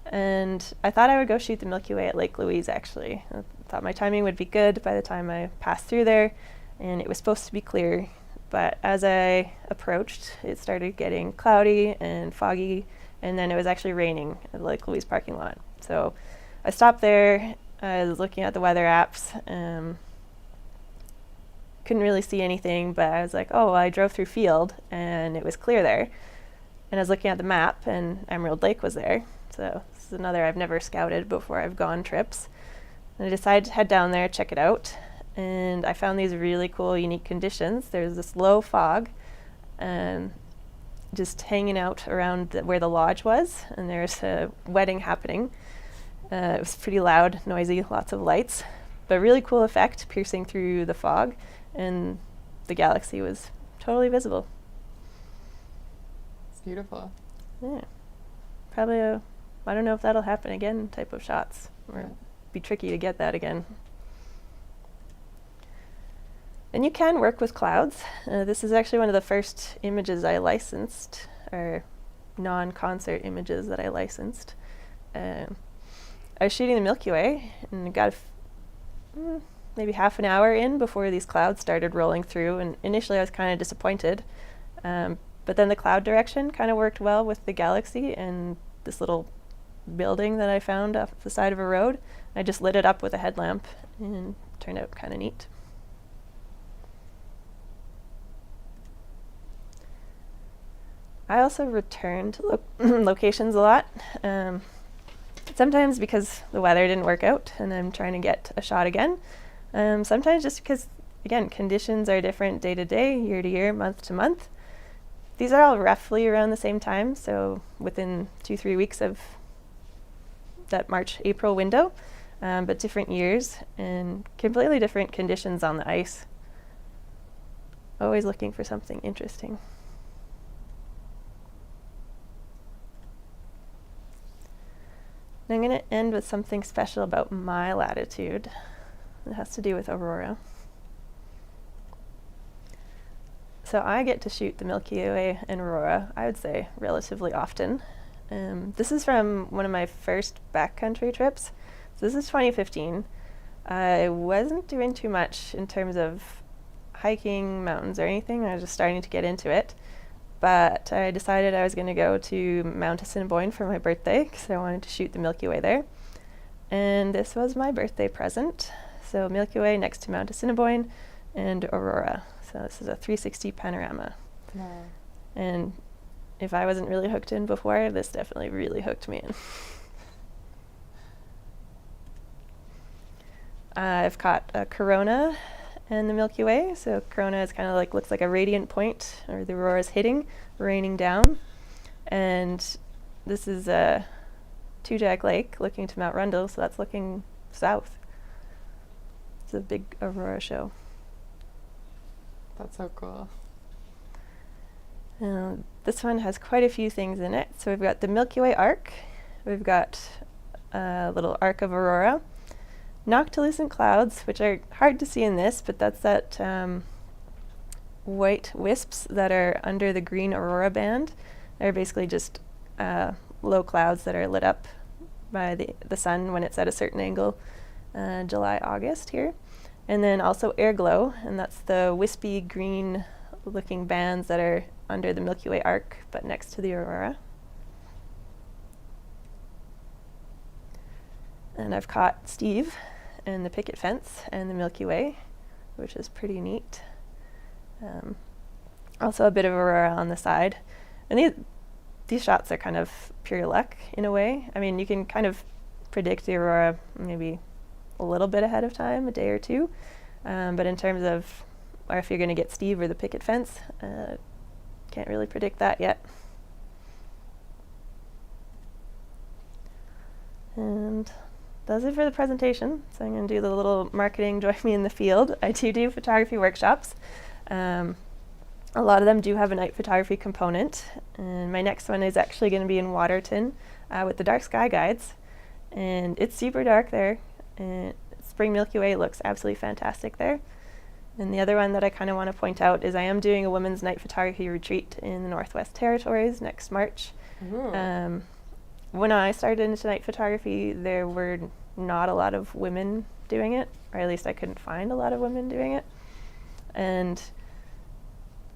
and I thought I would go shoot the Milky Way at Lake Louise, actually. I thought my timing would be good by the time I passed through there, and it was supposed to be clear, but as I approached, it started getting cloudy and foggy, and then it was actually raining at the Lake Louise parking lot. So I stopped there, I was looking at the weather apps, couldn't really see anything, but I was like, oh, well, I drove through field and it was clear there. And I was looking at the map and Emerald Lake was there. So this is another I've never scouted before I've gone trips. And I decided to head down there, check it out. And I found these really cool, unique conditions. There's this low fog and just hanging out around where the lodge was. And there's a wedding happening. It was pretty loud, noisy, lots of lights, but really cool effect piercing through the fog. And the galaxy was totally visible. It's beautiful. Yeah. Probably I don't know if that'll happen again type of shots. Or be tricky to get that again. And you can work with clouds. This is actually one of the first images I licensed, or non-concert images that I licensed. I was shooting the Milky Way and got maybe half an hour in before these clouds started rolling through, and initially I was kind of disappointed. But then the cloud direction kind of worked well with the galaxy and this little building that I found off the side of a road. I just lit it up with a headlamp and it turned out kind of neat. I also return to locations a lot. Sometimes because the weather didn't work out and I'm trying to get a shot again. Sometimes just because, again, conditions are different day to day, year to year, month to month. These are all roughly around the same time, so within 2-3 weeks of that March-April window, but different years and completely different conditions on the ice. Always looking for something interesting. I'm going to end with something special about my latitude. It has to do with Aurora. So I get to shoot the Milky Way and Aurora, I would say, relatively often. This is from one of my first backcountry trips. So this is 2015. I wasn't doing too much in terms of hiking mountains or anything. I was just starting to get into it. But I decided I was going to go to Mount Assiniboine for my birthday because I wanted to shoot the Milky Way there. And this was my birthday present. So Milky Way next to Mount Assiniboine and Aurora. So this is a 360 panorama. Wow. And if I wasn't really hooked in before, this definitely really hooked me in. I've caught a corona and the Milky Way. So corona is kind of like, looks like a radiant point, or the aurora is hitting, raining down. And this is a Two-Jack Lake looking to Mount Rundle, so that's looking south. It's a big aurora show. That's so cool. This one has quite a few things in it. So we've got the Milky Way arc. We've got a little arc of aurora. Noctilucent clouds, which are hard to see in this, but that's that white wisps that are under the green aurora band. They're basically just low clouds that are lit up by the sun when it's at a certain angle, July, August here. And then also air glow, and that's the wispy green looking bands that are under the Milky Way arc, but next to the aurora. And I've caught Steve and the picket fence and the Milky Way, which is pretty neat. Also a bit of aurora on the side. And these shots are kind of pure luck in a way. I mean, you can kind of predict the aurora maybe a little bit ahead of time, a day or two. But in terms of, or if you're going to get Steve or the picket fence, can't really predict that yet. And that's it for the presentation. So I'm going to do the little marketing join me in the field. I do photography workshops. A lot of them do have a night photography component. And my next one is actually going to be in Waterton with the dark sky guides. And it's super dark there. And spring Milky Way looks absolutely fantastic there. And the other one that I kind of want to point out is I am doing a women's night photography retreat in the Northwest Territories next March. When I started into night photography, there were not a lot of women doing it, or at least I couldn't find a lot of women doing it. And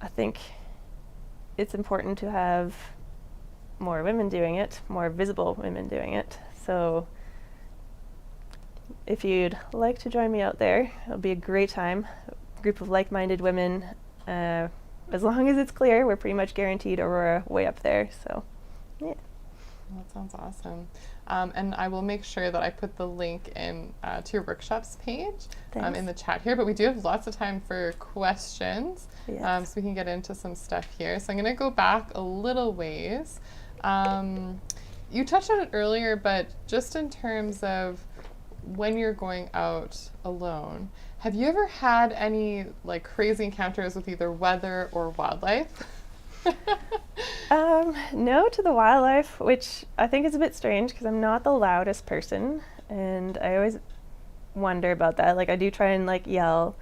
I think it's important to have more women doing it, more visible women doing it. So if you'd like to join me out there, it'll be a great time. group of like-minded women. As long as it's clear, we're pretty much guaranteed Aurora way up there. So, yeah. That sounds awesome. And I will make sure that I put the link in to your workshops page in the chat here. But we do have lots of time for questions, Yes. so we can get into some stuff here. So I'm going to go back a little ways. You touched on it earlier, but just in terms of when you're going out alone, have you ever had any like crazy encounters with either weather or wildlife? No to the wildlife, which I think is a bit strange because I'm not the loudest person, and I always wonder about that. Like I do try and like yell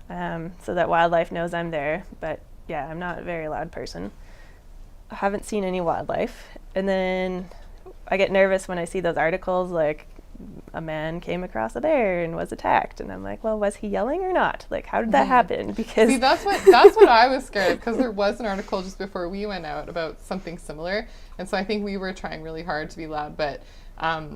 so that wildlife knows I'm there, but yeah, I'm not a very loud person. I haven't seen any wildlife. And then I get nervous when I see those articles like a man came across a bear and was attacked, and I'm like, well, was he yelling or not? Like, how did that happen? Because see, that's what I was scared of, because there was an article just before we went out about something similar, and so I think we were trying really hard to be loud, but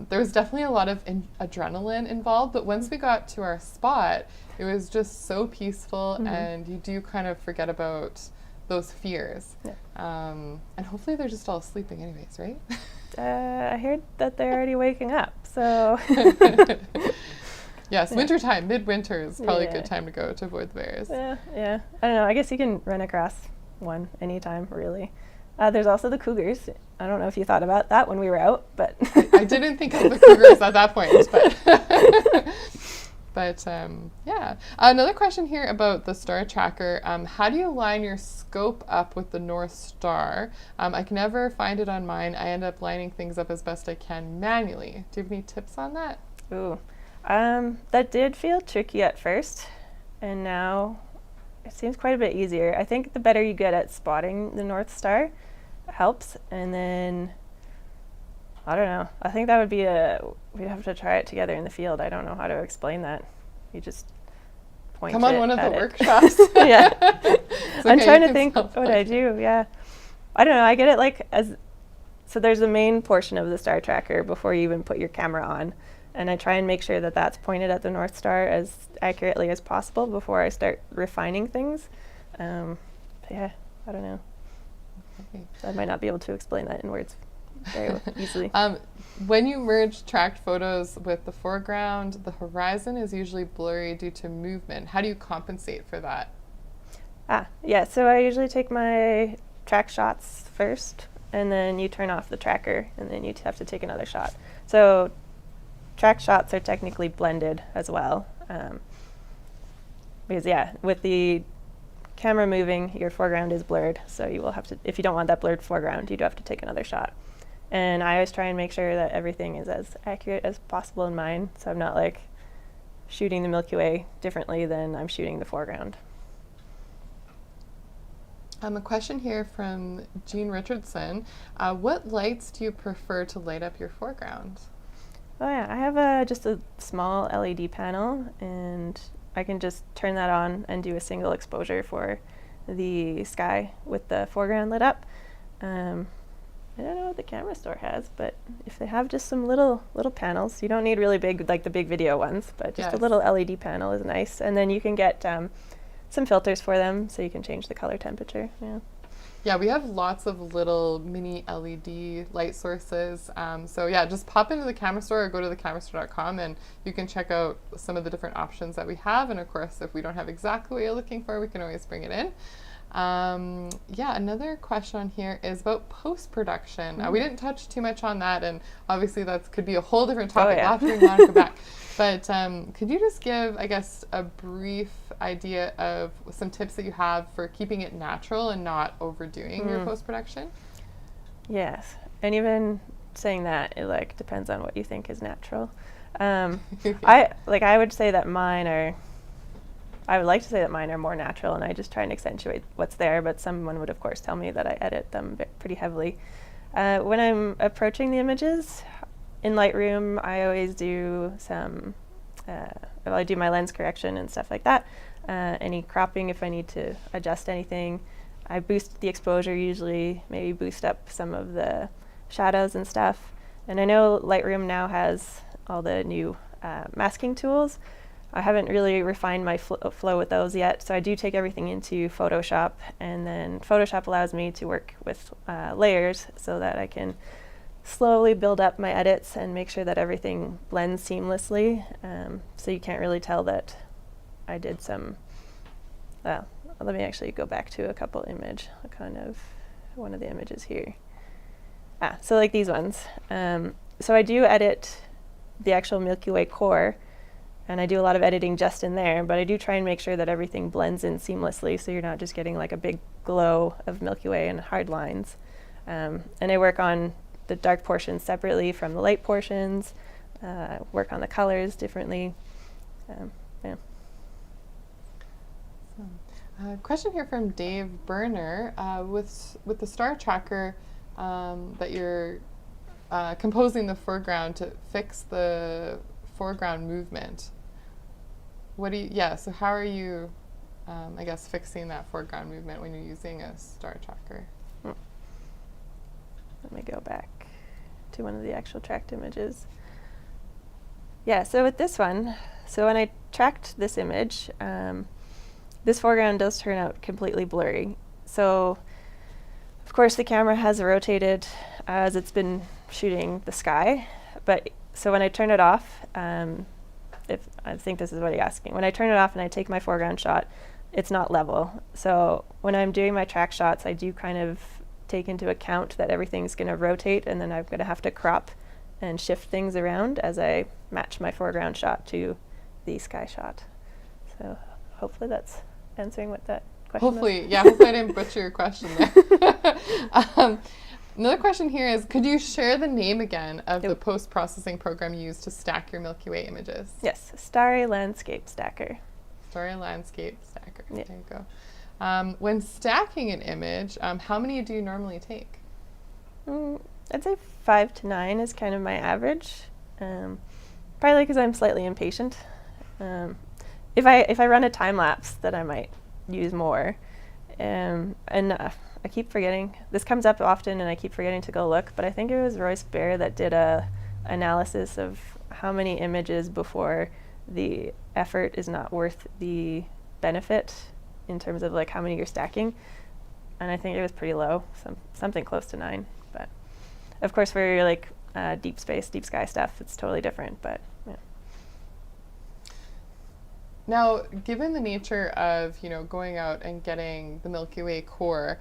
there was definitely a lot of adrenaline involved. But once we got to our spot, it was just so peaceful, and you do kind of forget about those fears. Yeah. And hopefully they're just all sleeping anyways, right? I heard that they're already waking up, so. Yes, wintertime, midwinter is probably a good time to go to avoid the bears. Yeah. I don't know. I guess you can run across one anytime, really. There's also the cougars. I don't know if you thought about that when we were out, but. I didn't think of the cougars at that point, but. But yeah, another question here about the star tracker. How do you line your scope up with the North Star? I can never find it on mine. I end up lining things up as best I can manually. Do you have any tips on that? Ooh, that did feel tricky at first, and now it seems quite a bit easier. I think the better you get at spotting the North Star helps, and then I don't know. I think that would be we'd have to try it together in the field. I don't know how to explain that. You just point Come on it one of at the it. workshops. Yeah. Okay, I'm trying to think what I do. Yeah. I don't know. I get it like so there's a main portion of the star tracker before you even put your camera on. And I try and make sure that that's pointed at the North Star as accurately as possible before I start refining things. Yeah, I don't know. Okay. I might not be able to explain that in words very easily. When you merge tracked photos with the foreground, the horizon is usually blurry due to movement. How do you compensate for that? Yeah, so I usually take my track shots first, and then you turn off the tracker, and then you have to take another shot. So track shots are technically blended as well. Because yeah, with the camera moving, your foreground is blurred, so you will have to, if you don't want that blurred foreground, you'd have to take another shot. And I always try and make sure that everything is as accurate as possible in mine, so I'm not like shooting the Milky Way differently than I'm shooting the foreground. A question here from Jean Richardson. What lights do you prefer to light up your foreground? Oh yeah, I have just a small LED panel, and I can just turn that on and do a single exposure for the sky with the foreground lit up. I don't know what the camera store has, but if they have just some little panels, you don't need really big, like the big video ones, but just a little LED panel is nice. And then you can get some filters for them, so you can change the color temperature. Yeah, we have lots of little mini LED light sources. So yeah, just pop into the camera store or go to thecamerastore.com and you can check out some of the different options that we have. And of course, if we don't have exactly what you're looking for, we can always bring it in. Yeah, another question on here is about post-production. We didn't touch too much on that, and obviously that could be a whole different topic. I'll have to bring Monika back. But could you just give, I guess, a brief idea of some tips that you have for keeping it natural and not overdoing your post-production? Yes, and even saying that, it like depends on what you think is natural. I would say that I would like to say that mine are more natural, and I just try and accentuate what's there, but someone would of course tell me that I edit them pretty heavily. When I'm approaching the images in Lightroom, I always do some, I do my lens correction and stuff like that, any cropping if I need to adjust anything. I boost the exposure usually, maybe boost up some of the shadows and stuff. And I know Lightroom now has all the new masking tools. I haven't really refined my flow with those yet, so I do take everything into Photoshop, and then Photoshop allows me to work with layers so that I can slowly build up my edits and make sure that everything blends seamlessly, so you can't really tell that I did some, let me actually go back to a couple one of the images here. So like these ones. So I do edit the actual Milky Way core, and I do a lot of editing just in there, but I do try and make sure that everything blends in seamlessly so you're not just getting like a big glow of Milky Way and hard lines. And I work on the dark portions separately from the light portions, work on the colors differently. Yeah. Question here from Dave Burner. With the star tracker that you're composing the foreground to fix the foreground movement, so how are you, I guess, fixing that foreground movement when you're using a star tracker? Let me go back to one of the actual tracked images. Yeah, so with this one, so when I tracked this image, this foreground does turn out completely blurry. So, of course, the camera has rotated as it's been shooting the sky, but so when I turn it off, if I think this is what you're asking, when I turn it off and I take my foreground shot, it's not level. So when I'm doing my track shots, I do kind of take into account that everything's going to rotate, and then I'm going to have to crop and shift things around as I match my foreground shot to the sky shot. So hopefully that's answering what that question Hopefully, was. yeah, hopefully I didn't butcher your question there. Another question here is, could you share the name again of the post-processing program you use to stack your Milky Way images? Yes, Starry Landscape Stacker. Starry Landscape Stacker, Yeah. There you go. When stacking an image, how many do you normally take? I'd say 5 to 9 is kind of my average, probably because I'm slightly impatient. If I run a time lapse, then I might use more. I keep forgetting, this comes up often and I keep forgetting to go look, but I think it was Royce Baer that did a analysis of how many images before the effort is not worth the benefit in terms of like how many you're stacking. And I think it was pretty low, something close to 9. But of course for like deep space, deep sky stuff, it's totally different, but yeah. Now, given the nature of, going out and getting the Milky Way core,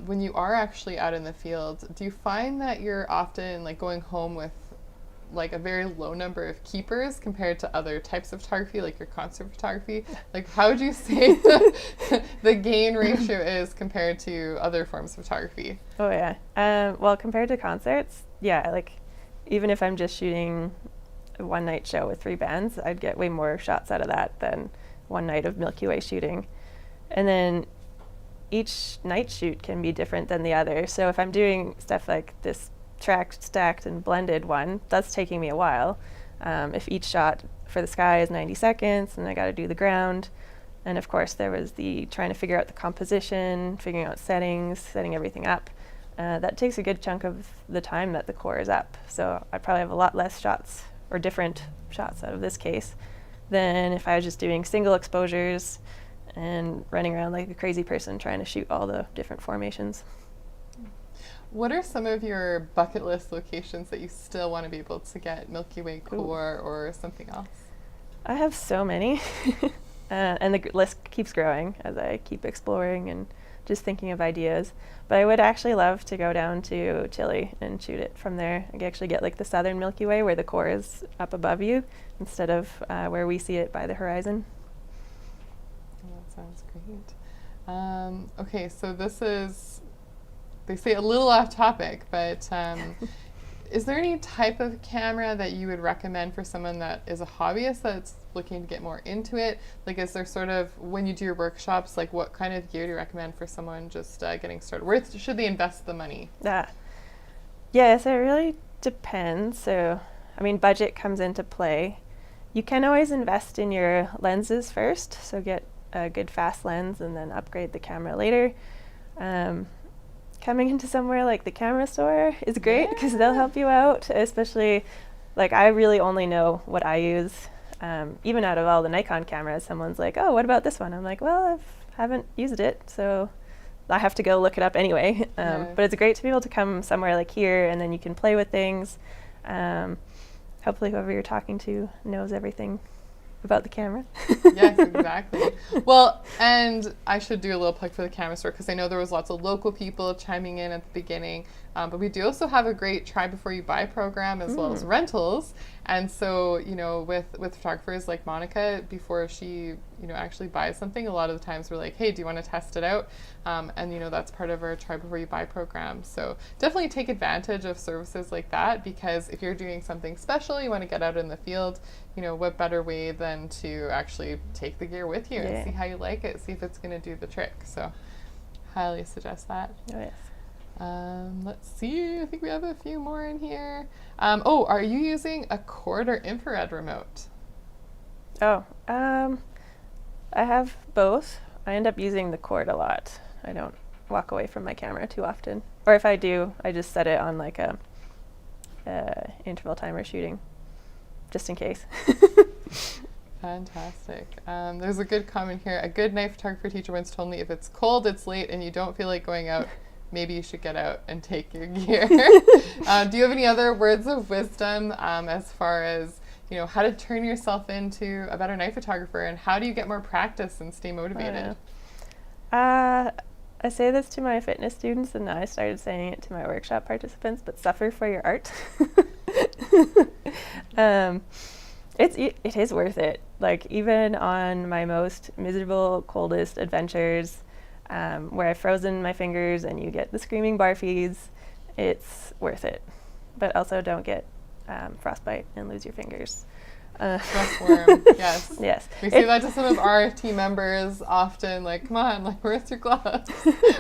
when you are actually out in the field, do you find that you're often like going home with like a very low number of keepers compared to other types of photography, like your concert photography? Like, how would you say the gain ratio is compared to other forms of photography? Oh yeah. Well, compared to concerts, yeah, like even if I'm just shooting a one night show with 3 bands, I'd get way more shots out of that than one night of Milky Way shooting. And then each night shoot can be different than the other. So if I'm doing stuff like this tracked, stacked, and blended one, that's taking me a while. If each shot for the sky is 90 seconds, and I got to do the ground. And of course there was the trying to figure out the composition, figuring out settings, setting everything up. That takes a good chunk of the time that the core is up. So I probably have a lot less shots or different shots out of this case than if I was just doing single exposures and running around like a crazy person trying to shoot all the different formations. What are some of your bucket list locations that you still want to be able to get Milky Way core or something else? I have so many. And the list keeps growing as I keep exploring and just thinking of ideas. But I would actually love to go down to Chile and shoot it from there. I could actually get like the southern Milky Way where the core is up above you instead of where we see it by the horizon. Oh, that sounds great. Okay, so this is, they say a little off topic, but is there any type of camera that you would recommend for someone that is a hobbyist that's looking to get more into it? Like, is there sort of, when you do your workshops, like what kind of gear do you recommend for someone just getting started? Where should they invest the money? Yeah, so it really depends. So, I mean, budget comes into play. You can always invest in your lenses first, so get a good fast lens and then upgrade the camera later. Coming into somewhere like the camera store is great because they'll help you out, especially like I really only know what I use. even out of all the Nikon cameras, someone's like, oh, what about this one? I'm like, well, I haven't used it, so I have to go look it up anyway. But it's great to be able to come somewhere like here, and then you can play with things. Hopefully whoever you're talking to knows everything about the camera. Yes, exactly. Well, and I should do a little plug for the camera store, because I know there was lots of local people chiming in at the beginning, but we do also have a great try before you buy program as well as rentals. And so, you know, with photographers like Monika, before she, you know, actually buys something, a lot of the times we're like, hey, do you want to test it out? And, you know, that's part of our try before you buy program. So definitely take advantage of services like that, because if you're doing something special, you want to get out in the field, you know, what better way than to actually take the gear with you and see how you like it, see if it's going to do the trick. So highly suggest that. Oh, yes. Let's see, I think we have a few more in here. Oh, are you using a cord or infrared remote? Oh, I have both. I end up using the cord a lot. I don't walk away from my camera too often. Or if I do, I just set it on like a interval timer shooting, just in case. Fantastic. There's a good comment here. A good night photography teacher once told me, if it's cold, it's late, and you don't feel like going out, maybe you should get out and take your gear. Do you have any other words of wisdom as far as, you know, how to turn yourself into a better night photographer, and how do you get more practice and stay motivated? I say this to my fitness students, and now I started saying it to my workshop participants, but suffer for your art. It is worth it. Like, even on my most miserable, coldest adventures, where I've frozen my fingers and you get the screaming barfies, it's worth it. But also don't get frostbite and lose your fingers. Frostworm, yes. Yes. We say that to some of our team members often, like, come on, like, where's your gloves?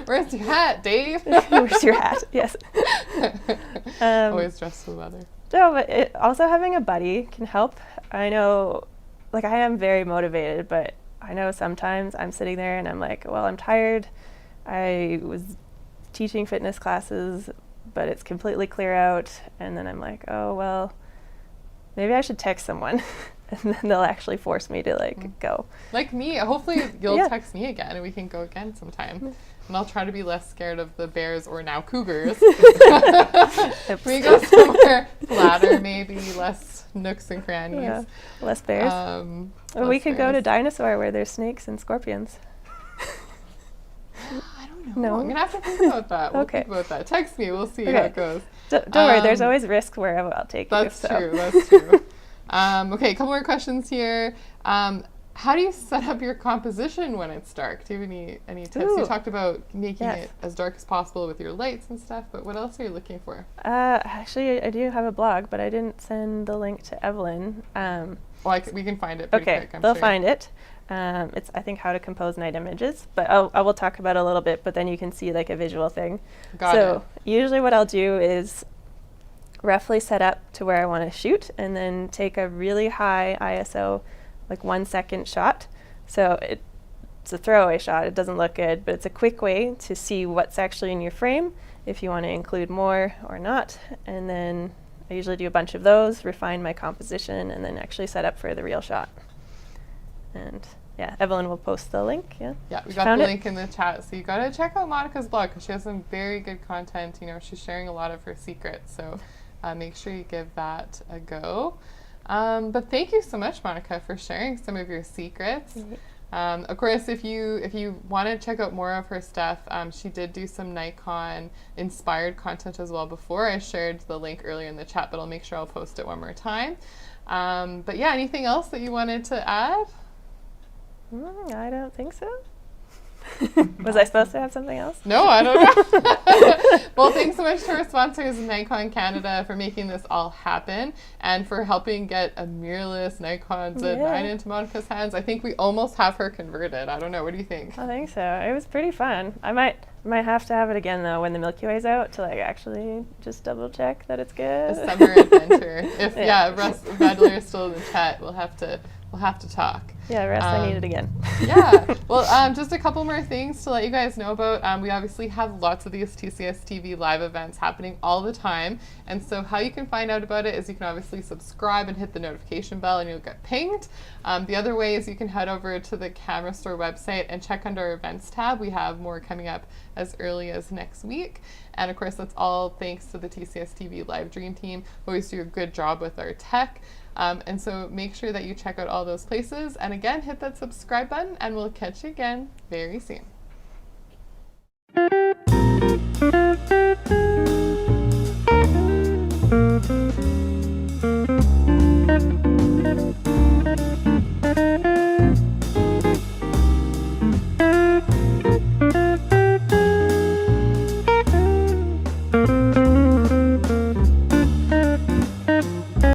Where's your hat, Dave? Where's your hat? Yes. Always dressed for the weather. No, but also having a buddy can help. I know, like, I am very motivated, but I know sometimes I'm sitting there and I'm like, well, I'm tired. I was teaching fitness classes, but it's completely clear out. And then I'm like, oh, well, maybe I should text someone. And then they'll actually force me to, like, go. Like me. Hopefully you'll text me again and we can go again sometime. And I'll try to be less scared of the bears, or now cougars. We go somewhere flatter, maybe less nooks and crannies. Yeah. Less bears. We could go to Dinosaur where there's snakes and scorpions. I don't know. No? I'm going to have to think about that. We'll Okay. think about that. Text me. We'll see how it goes. Don't worry. There's always risk wherever I'll take you. That's true. That's true. Okay, a couple more questions here. How do you set up your composition when it's dark? Do you have any tips? You talked about making it as dark as possible with your lights and stuff, but what else are you looking for? Actually, I do have a blog, but I didn't send the link to Evelyn. We can find it pretty quick, I'm they'll sure. find it. It's, I think, how to compose night images, but I will talk about it a little bit, but then you can see like a visual thing. Got it. Usually what I'll do is roughly set up to where I want to shoot, and then take a really high ISO, like 1 second shot. So it's a throwaway shot. It doesn't look good, but it's a quick way to see what's actually in your frame, if you want to include more or not. And then I usually do a bunch of those, refine my composition, and then actually set up for the real shot. And yeah, Evelyn will post the link. Yeah, we got the link in the chat. So you got to check out Monika's blog, because she has some very good content. You know, she's sharing a lot of her secrets. So make sure you give that a go. But thank you so much, Monika, for sharing some of your secrets. Of course, if you want to check out more of her stuff, she did do some Nikon inspired content as well before. I shared the link earlier in the chat, but I'll make sure I'll post it one more time. But yeah, anything else that you wanted to add? I don't think so. Was I supposed to have something else? No, I don't know. Well, thanks so much to our sponsors, Nikon Canada, for making this all happen, and for helping get a mirrorless Nikon Z9 into Monika's hands. I think we almost have her converted. I don't know. What do you think? I think so. It was pretty fun. I might have to have it again though when the Milky Way's out, to like actually just double check that it's good. A summer adventure. If Russ Badler is still in the chat, we'll have to we'll have to talk. Yeah, Russ, I need it again. Yeah. Well, just a couple more things to let you guys know about. We obviously have lots of these TCSTV live events happening all the time. And so how you can find out about it is you can obviously subscribe and hit the notification bell and you'll get pinged. The other way is you can head over to the Camera Store website and check under our events tab. We have more coming up as early as next week. And of course, that's all thanks to the TCSTV Live Dream team, who always do a good job with our tech. And so make sure that you check out all those places. And again, hit that subscribe button and we'll catch you again very soon.